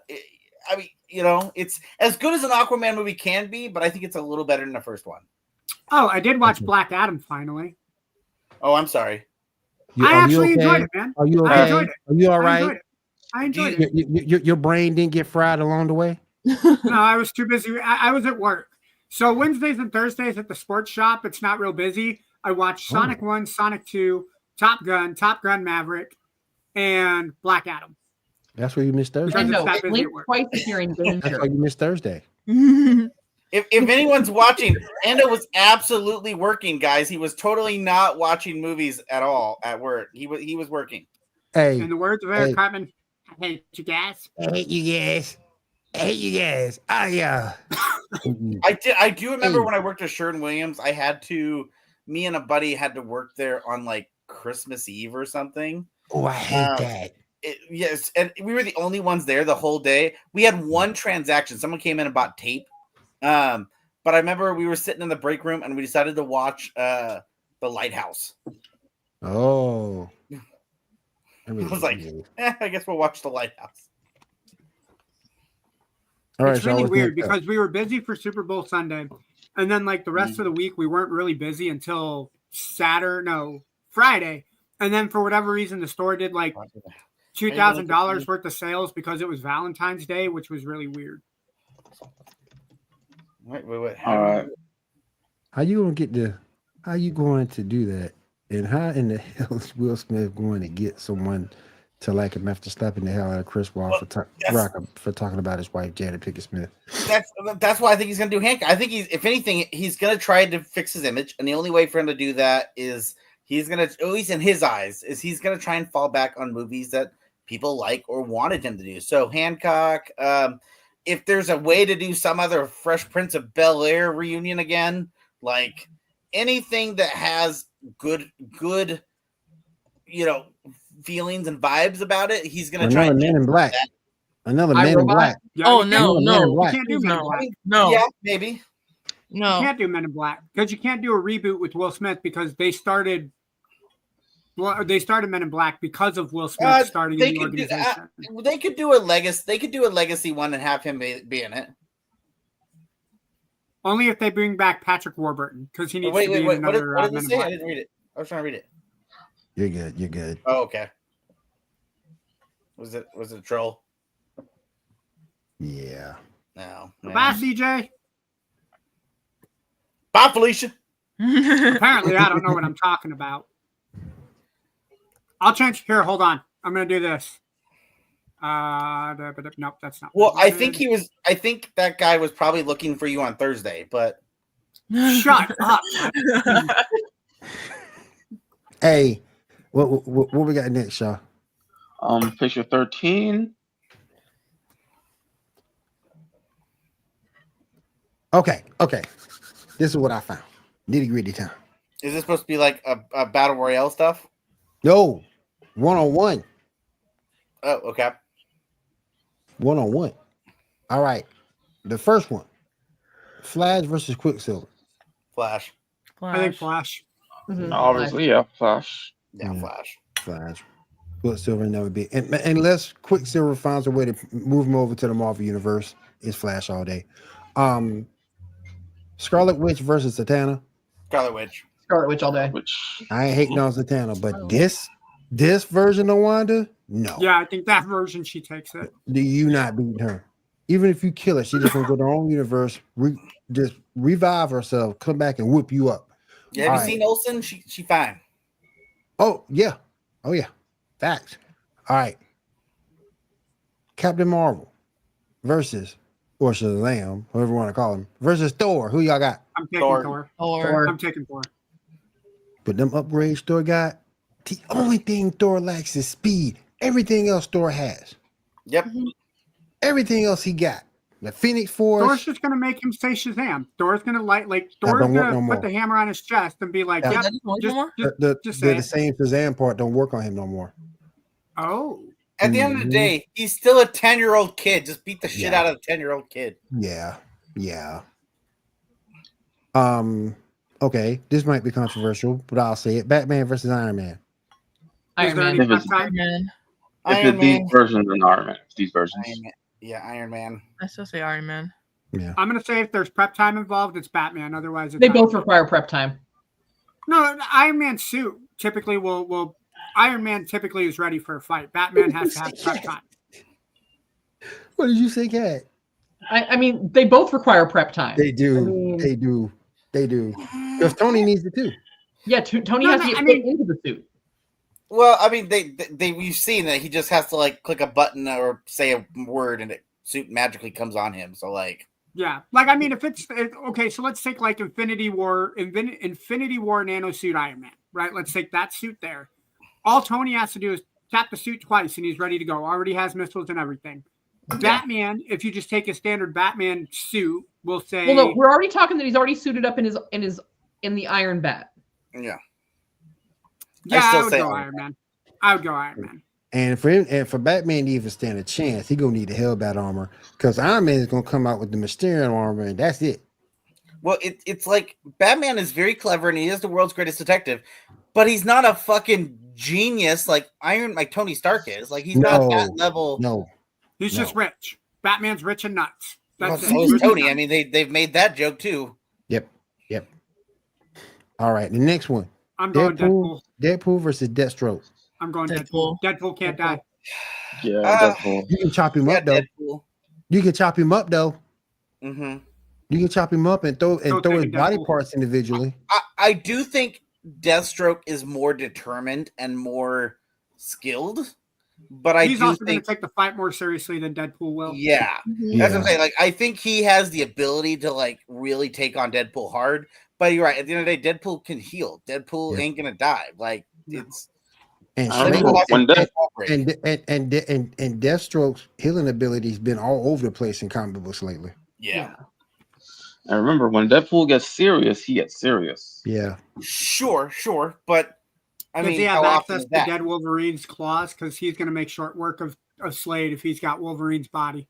mean, you know, it's as good as an Aquaman movie can be, but I think it's a little better than the first one. Oh, I did watch Black Adam finally. Oh, I'm sorry. I actually enjoyed it, man. Are you I okay? enjoyed it. Are you all I right? enjoyed it. I enjoyed it. Your brain didn't get fried along the way? No, I was too busy. I was at work. So Wednesdays and Thursdays at the sports shop, it's not real busy. I watched Sonic 1, Sonic 2, Top Gun Maverick, and Black Adam. That's where you missed Thursday. Because And it's no, that busy blink at work. twice if you're in That's why danger. you missed Thursday. If anyone's watching, Ando was absolutely working, guys. He was totally not watching movies at all at work. He was working. Hey, In the words of Eric Cartman, I hate you guys. I hate you guys. I hate you guys. Oh yeah. I do remember when I worked at Sherwin-Williams, me and a buddy had to work there on like Christmas Eve or something. Oh, I hate that. Yes, and we were the only ones there the whole day. We had one transaction. Someone came in and bought tape. But I remember we were sitting in the break room and we decided to watch The Lighthouse. Oh. I was like, I guess we'll watch The Lighthouse. All right, it's really weird because we were busy for Super Bowl Sunday, and then like the rest of the week we weren't really busy until Friday, and then for whatever reason the store did like $2,000 worth of sales because it was Valentine's Day, which was really weird. Wait. All right. How you going to do that? And how in the hell is Will Smith going to get someone to like him after slapping the hell out of Chris Wall for talking about his wife Janet Pinkett Smith? That's why I think he's going to do Hancock. I think if anything, he's going to try to fix his image, and the only way for him to do that is he's going to, at least in his eyes, is he's going to try and fall back on movies that people like or wanted him to do. So Hancock. If there's a way to do some other Fresh Prince of Bel-Air reunion again, like anything that has good, feelings and vibes about it, he's gonna try. Another Man in Black. Another Man in Black. Oh no, You can't do Men in Black. No. Yeah, maybe. No. You can't do Men in Black because you can't do a reboot with Will Smith because they started Men in Black because of Will Smith starting the organization. They could do a legacy. They could do a legacy one and have him be in it. Only if they bring back Patrick Warburton because he needs to be in another what did Men it in say? Black. I didn't read it. I was trying to read it. You're good. Oh, okay. Was it a troll? Yeah. No. Bye, CJ. Bye, Felicia. Apparently, I don't know what I'm talking about. I'll change. Here, hold on. I'm going to do this. Nope, that's not. Well, I think that guy was probably looking for you on Thursday, but shut up. Hey, what we got next, Shaw? Picture 13. Okay. This is what I found. Nitty-gritty time. is this supposed to be like a battle royale stuff? No, 1-on-1. Oh, okay. 1-on-1. All right. The first one. Flash versus Quicksilver. Flash. I think Flash. Mhm. Obviously, yeah, Flash. Yeah, Yeah. Flash. Quicksilver never be. And unless Quicksilver finds a way to move him over to the Marvel Universe, it's Flash all day. Scarlet Witch versus Zatanna. Scarlet Witch. Scarlet Witch all day. Which I ain't hating on Zatanna, but this version of Wanda, no. Yeah, I think that version she takes it. Do you not beat her? Even if you kill her, she just gonna go to her own universe, just revive herself, come back and whip you up. Yeah, have you seen Olsen? She fine. Oh yeah. Facts. All right. Captain Marvel versus or Shazam, whoever you want to call him, versus Thor. Who y'all got? I'm taking Thor. Thor. I'm taking Thor. But them upgrades Thor got, the only thing Thor lacks is speed. Everything else Thor has. Yep. Everything else he got. The Phoenix Force. Thor's just gonna make him say Shazam. Thor's gonna Thor's don't work gonna no put the hammer on his chest and be like, Yeah. "Yep, just say The it." same Shazam part don't work on him no more. Oh, At the end of the day, he's still a 10-year-old kid. Just beat the shit out of a 10-year-old kid. Yeah. Okay, this might be controversial, but I'll say it. Batman versus Iron Man. Is there any If it's- time? If it's these versions, then Iron Man. It's these versions. Iron Man. Yeah, Iron Man. I still say Iron Man. Yeah. I'm gonna say if there's prep time involved, it's Batman. Otherwise, it's They both Iron Man. require prep time. No, Iron Man suit typically will. Iron Man typically is ready for a fight. Batman has to have prep time. What did you say, Kat? I mean, they both require prep time. They do. I mean, They do. They do. Because Tony needs it too. yeah, Tony No, has no, to get I put mean- into the suit. Well, I mean, they we've seen that he just has to like click a button or say a word, and it suit magically comes on him. So like, Yeah, like I mean, if it's okay, so let's take like Infinity War nano suit Iron Man, right? Let's take that suit there. All Tony has to do is tap the suit twice, and he's ready to go. Already has missiles and everything. Batman, if you just take a standard Batman suit, we'll say. Well, no, we're already talking that he's already suited up in the Iron Bat. yeah, yeah, still I would say go Iron Iron Man. I would go Iron Man. And for him, and for Batman to even stand a chance, he gonna need the Hellbat armor because Iron Man is gonna come out with the Mysterium armor, and that's it. well, it's like Batman is very clever and he is the world's greatest detective, but he's not a fucking genius like Tony Stark is. Like he's not that level. No. He's just rich. Batman's rich and nuts. Well, That's so it. is Rich and Tony. nuts. I mean, they've made that joke too. Yep. All right, the next one. I'm going Deadpool. Deadpool versus Deathstroke. I'm going Deadpool. Deadpool can't die. Yeah, Uh, Deadpool. You can chop him Yeah, up though. Deadpool. You can chop him up though. Mm-hmm. You can chop him up and throw Still his taking body Deadpool. parts individually. I do think Deathstroke is more determined and more skilled, but I He's do also going think, to take the fight more seriously than Deadpool will. yeah, that's what I'm saying. Like, I think he has the ability to like really take on Deadpool hard. But you're right. At the end of the day, Deadpool can heal. Deadpool Yeah. ain't gonna die. Like it's And I Slade- remember when and Deathstroke's healing ability's been all over the place in comic books lately. yeah, And remember, when Deadpool gets serious, he gets serious. Yeah. sure, but I Does mean, he have how often access is to that? dead Wolverine's claws? Because he's going to make short work of Slade if he's got Wolverine's body.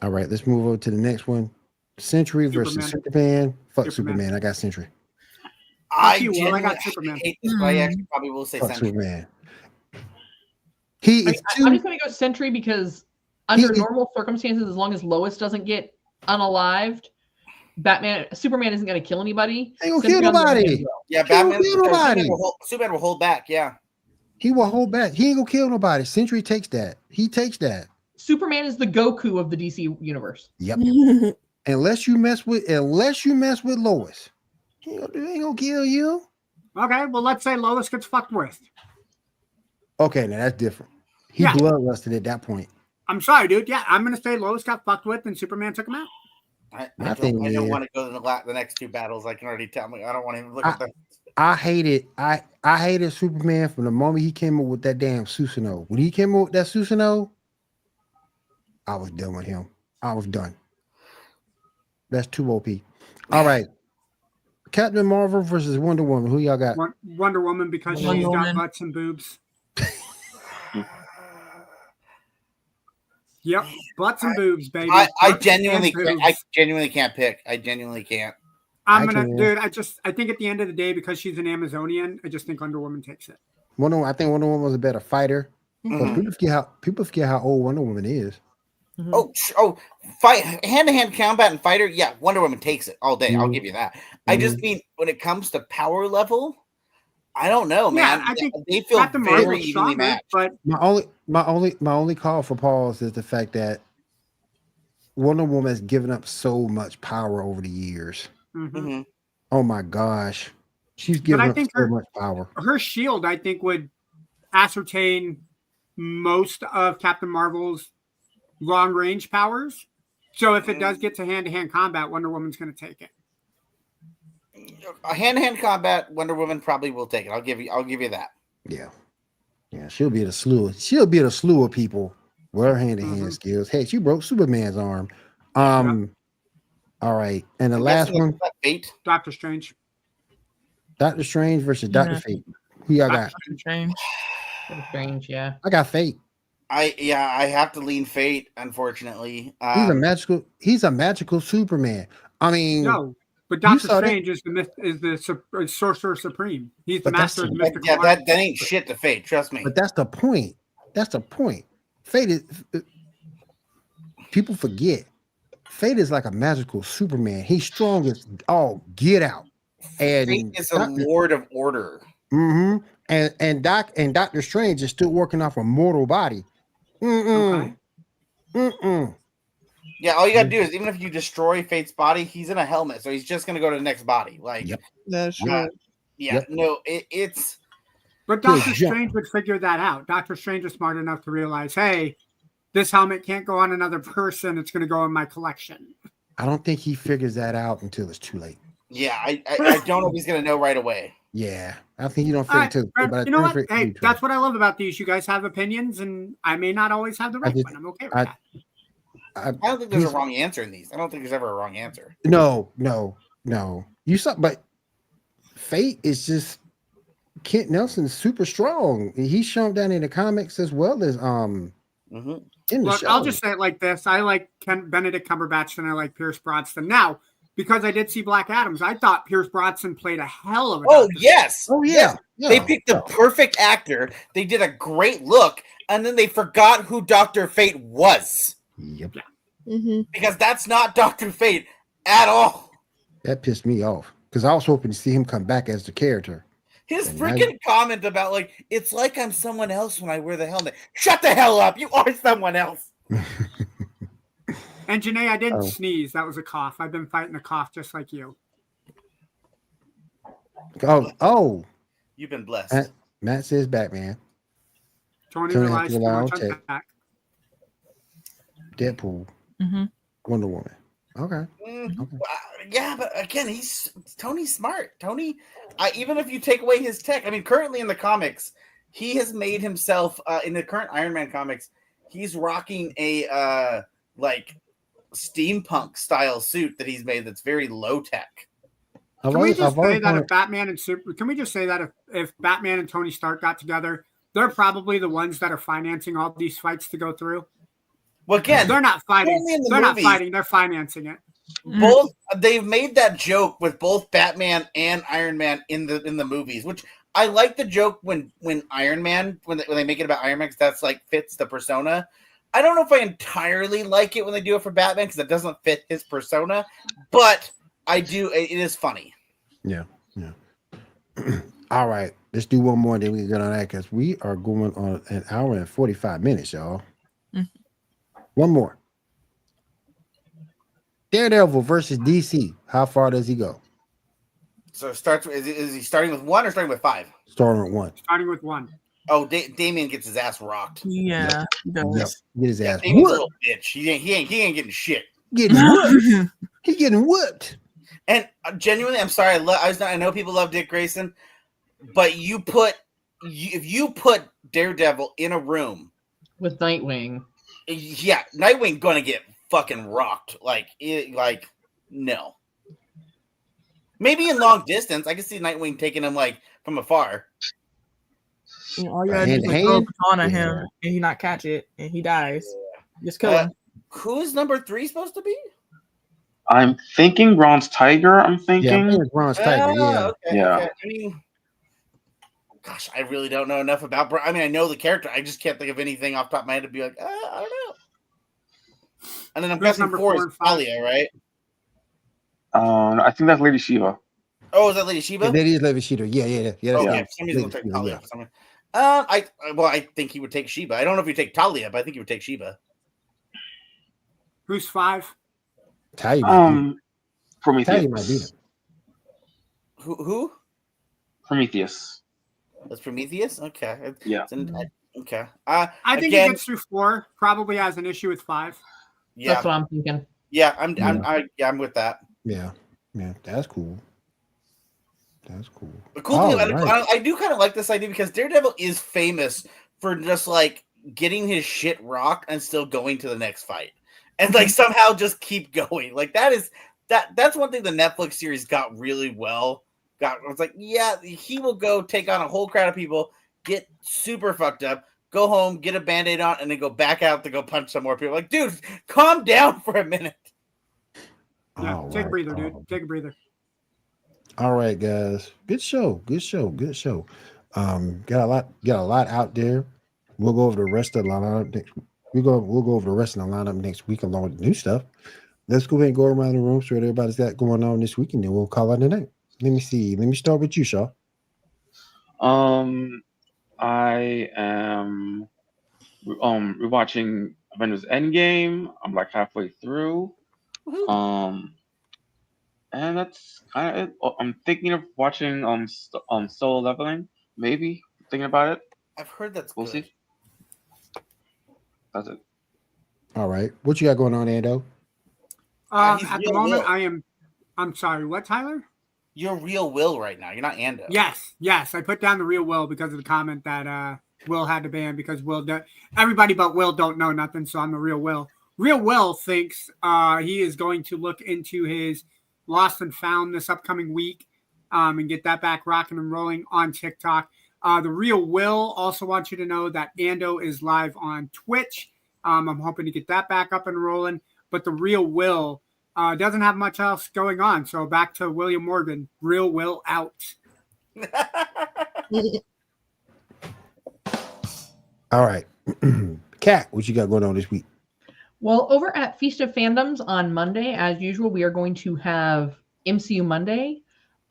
All right, let's move over to the next one. Sentry versus Superman. Fuck Superman. I got Sentry. I Fuck you, Will, I genuinely got Superman. hate this, but I actually probably will say Fuck Sentry. Superman. He is I'm too. just going to go Sentry because under is- normal circumstances, as long as Lois doesn't get unalived, Superman isn't going to kill anybody. Ain't gonna Sentry kill on the other nobody. hand will. Yeah, He don't Batman. kill nobody. Superman will hold back. Yeah, He will hold back. He ain't gonna kill nobody. Sentry takes that. He takes that. Superman is the Goku of the DC universe. Yep. Unless you mess with Lois, he ain't gonna kill you. Okay, well, let's say Lois gets fucked with. Okay, now that's different. He Yeah. bloodlusted at that point. I'm sorry, dude. Yeah, I'm going to say Lois got fucked with and Superman took him out. I My thing don't is- want to go to the next two battles. I can already tell. I don't want to even look at them. I hated Superman from the moment he came up with that damn Susanoo. When he came up with that Susanoo, I was done with him. I was done. That's too OP. All right. Captain Marvel versus Wonder Woman. Who y'all got? Wonder Woman because she's Wonder got Woman. butts and boobs. Yep, butts and boobs, baby. I Butts genuinely, and boobs. I genuinely can't pick. I genuinely can't. I'm I gonna, can- dude. I think at the end of the day, because she's an Amazonian, I just think Wonder Woman takes it. I think Wonder Woman was a better fighter. But Mhm. people forget how old Wonder Woman is. Oh, fight hand-to-hand combat and fighter. Yeah, Wonder Woman takes it all day. I'll Mhm. give you that. I just mean when it comes to power level, I don't know, man. Yeah, I think they feel Captain very Marvel's evenly stronger, matched. but My only call for pause is the fact that Wonder Woman has given up so much power over the years. mhm. Mhm. Oh my gosh. She's given I up think so her- much power. her shield, I think, would ascertain most of Captain Marvel's long range powers. So if it does get to hand combat, Wonder Woman's going to take it. A hand-to-hand combat, Wonder Woman probably will take it. I'll give you that. Yeah. Yeah, she'll be at a slew of people with her hand-to-hand Mhm. skills. Hey, she broke Superman's arm. All right. And the I'm last guessing one, it's that Fate. Doctor Strange. Doctor Strange versus Doctor Yeah. Fate. Who y'all got? Doctor Strange. Pretty strange, yeah. I got Fate. I have to lean Fate, unfortunately. He's a magical Superman. I mean, No, but You Doctor saw that- Strange is the Sorcerer Supreme. He's the But that's master of the- mystical yeah, art. that ain't shit to Fate. Trust me. but that's the point. That's the point. Fate is people forget. Fate is like a magical Superman. He's strong as get out. And Fate is a Lord of Order. Mm-hmm. And Doctor Strange is still working off a mortal body. Okay. Yeah, all you gotta do is even if you destroy Fate's body, he's in a helmet, so he's just gonna go to the next body. Like, That's true. It's. But Doctor Strange would figure that out. Doctor Strange is smart enough to realize, hey, this helmet can't go on another person. It's going to go in my collection. I don't think he figures that out until it's too late. Yeah, I don't know if he's going to know right away. Yeah, I think you don't figure it too. But you know what? Hey, that's what I love about these. You guys have opinions, and I may not always have the right one. I'm okay with that. I don't think there's a wrong answer in these. I don't think there's ever a wrong answer. No. You saw, but Fate is just Kent Nelson's super strong. He's shown down in the comics as well as in the show. I'll just say it like this: I like Benedict Cumberbatch and I like Pierce Brosnan. Now, because I did see Black Adams, I thought Pierce Brosnan played a hell of a. Yes. Oh yeah. They picked the perfect actor. They did a great look, and then they forgot who Dr. Fate was. Yep. Because that's not Dr. Fate at all. That pissed me off because I was hoping to see him come back as the character. His freaking comment about it's like I'm someone else when I wear the helmet. Shut the hell up! You are someone else. And Janae, I didn't sneeze. That was a cough. I've been fighting a cough just like you. Oh. You've been blessed. Matt says Batman. Tony relies too much on tech. Deadpool. Wonder Woman. Okay. Yeah, but again, Tony's smart. Tony, even if you take away his tech, I mean, currently in the comics, he has made himself in the current Iron Man comics, he's rocking a steampunk style suit that he's made that's very low tech. Can we just say that if Batman and Tony Stark got together, they're probably the ones that are financing all these fights to go through? Well, again, they're not fighting. Not fighting. They're financing it. They've made that joke with both Batman and Iron Man in the movies, which I like the joke when Iron Man when they make it about Iron Man because that's fits the persona. I don't know if I entirely like it when they do it for Batman because it doesn't fit his persona, but I do. It is funny. Yeah. All right, let's do one more, then we can get on that because we are going on an hour and 45 minutes, y'all. One more. Daredevil versus DC. How far does he go? So it starts. Is he starting with 1 or starting with 5? Starting with 1. Starting with 1. Oh, Damien gets his ass rocked. Yeah, he does. Get his ass. Damien's a little bitch. He ain't getting shit. Getting whooped. He getting whooped. And genuinely, I'm sorry. I know people love Dick Grayson, but if you put Daredevil in a room with Nightwing. Yeah, Nightwing gonna get fucking rocked. No. Maybe in long distance, I can see Nightwing taking him from afar. All you gotta do is throw a baton at him and he not catch it and he dies. Just kill him. Who's number 3 supposed to be? I'm thinking Bronze Tiger. I'm thinking Bronze Tiger. Okay. I mean, gosh, I really don't know enough about. I mean, I know the character. I just can't think of anything off the top of my head to be I don't know. And then I'm guessing number 4 is Talia, right? I think that's Lady Shiva. Oh, is that Lady Shiva? That is Lady Shiva. Yeah. Okay, for some reason, take Talia. I think he would take Shiva. I don't know if he'd take Talia, but I think he would take Shiva. Who's 5? Talia. Prometheus. Talia might be him. Who? Prometheus. That's Prometheus? Okay. Yeah. Okay. I think he gets through 4. Probably has an issue with 5. Yeah. That's what I'm thinking. Yeah, I'm with that. Yeah. That's cool. The cool thing, I do kind of like this idea because Daredevil is famous for just getting his shit rocked and still going to the next fight, and somehow just keep going. That's one thing the Netflix series got really well. He will go take on a whole crowd of people, get super fucked up, go home, get a Band-Aid on, and then go back out to go punch some more people. Dude, calm down for a minute. Yeah, take a breather, dude. Take a breather. All right, guys. Good show. Got a lot out there. We'll go over the rest of the lineup next. We'll go over the rest of the lineup next week along with the new stuff. let's go ahead and go around the room, see what everybody's got going on this week, and then we'll call it a night. Let me see. Let me start with you, Shaw. I am rewatching Avengers Endgame. I'm like halfway through. And that's kind of it. I'm thinking of watching Solo Leveling. Maybe thinking about it. I've heard that's We'll good. see. That's it. All right. What you got going on, Ando? He's At the real moment, Will. I'm sorry, what, Tyler? You're real Will right now. You're not Ando. Yes. I put down the real Will because of the comment that Will had to ban because everybody but Will don't know nothing, so I'm the real Will. Real Will thinks he is going to look into his Lost and Found this upcoming week and get that back rocking and rolling on TikTok. The real Will also wants you to know that Ando is live on Twitch. I'm hoping to get that back up and rolling. But the real Will doesn't have much else going on. So back to William Morgan. Real Will out. All right. Kat, what you got going on this week? Well, over at Feast of Fandoms on Monday, as usual, we are going to have MCU Monday.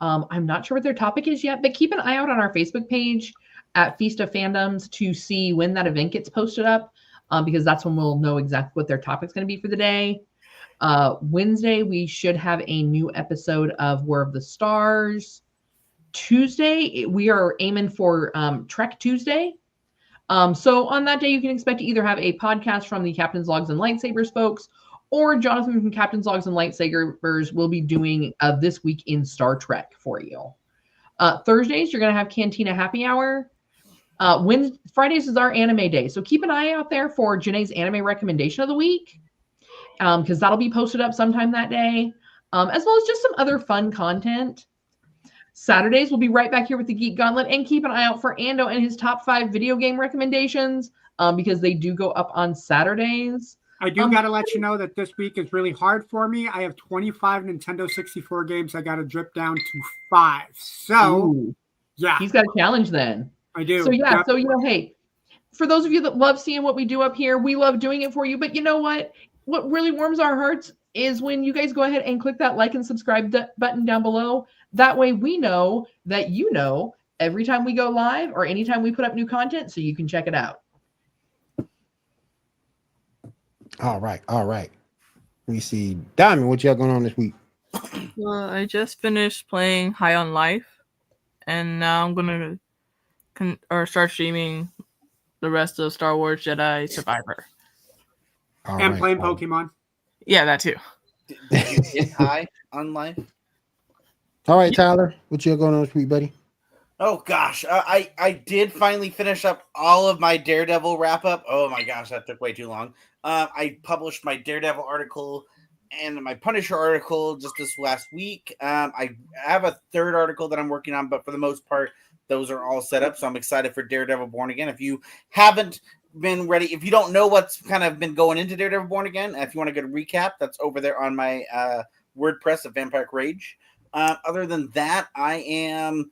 I'm not sure what their topic is yet, but keep an eye out on our Facebook page at Feast of Fandoms to see when that event gets posted up, because that's when we'll know exactly what their topic's going to be for the day. Wednesday, we should have a new episode of War of the Stars. Tuesday, we are aiming for Trek Tuesday. So on that day, you can expect to either have a podcast from the Captain's Logs and Lightsabers folks, or Jonathan from Captain's Logs and Lightsabers will be doing This Week in Star Trek for you. Thursdays, you're going to have Cantina Happy Hour. Fridays is our anime day. So keep an eye out there for Janae's anime recommendation of the week, because that'll be posted up sometime that day, as well as just some other fun content. Saturdays, we'll be right back here with the Geek Gauntlet, and keep an eye out for Ando and his top 5 video game recommendations, because they do go up on Saturdays. I do got to let you know that this week is really hard for me. I have 25 Nintendo 64 games I got to drip down to 5. So, Ooh, yeah. he's got a challenge then. I do. So, yeah. So, hey, for those of you that love seeing what we do up here, we love doing it for you. But you know what? What really warms our hearts is when you guys go ahead and click that like and subscribe button down below. That way we know that you know every time we go live or anytime we put up new content, so you can check it out. All right. Let me see. Diamond, what you got going on this week? Well, I just finished playing High on Life, and now I'm going to start streaming the rest of Star Wars Jedi Survivor. And playing Pokemon. Yeah, that too. Did you get high on life? All right, Tyler, what you got going on this week, buddy? Oh gosh, I did finally finish up all of my Daredevil wrap up. Oh my gosh, that took way too long. I published my Daredevil article and my Punisher article just this last week. I have a third article that I'm working on, but for the most part, those are all set up. So I'm excited for Daredevil Born Again. If you haven't been ready, if you don't know what's kind of been going into Daredevil Born Again, if you want to get a recap, that's over there on my WordPress of Vampire Rage. Other than that, I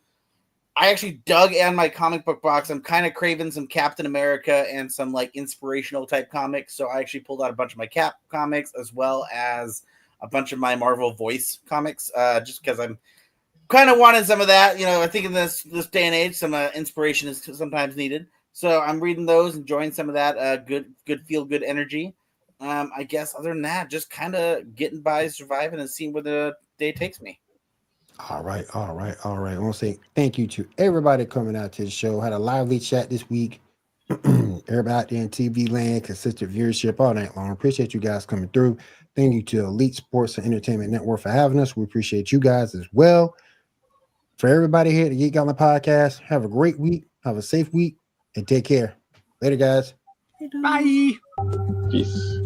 actually dug in my comic book box. I'm kind of craving some Captain America and some like inspirational type comics. So I actually pulled out a bunch of my Cap comics as well as a bunch of my Marvel Voice comics, just because I'm kind of wanting some of that. You know, I think in this day and age, some inspiration is sometimes needed. So I'm reading those, enjoying some of that good feel good energy. I guess other than that, just kind of getting by, surviving, and seeing where the day takes me. All right. I want to say thank you to everybody coming out to the show. Had a lively chat this week. Everybody out there in TV land, consistent viewership all night long. Appreciate you guys coming through. Thank you to Elite Sports and Entertainment Network for having us. We appreciate you guys as well. For everybody here at the Geek Gauntlet Podcast, have a great week. Have a safe week and take care. Later, guys. Bye. Peace.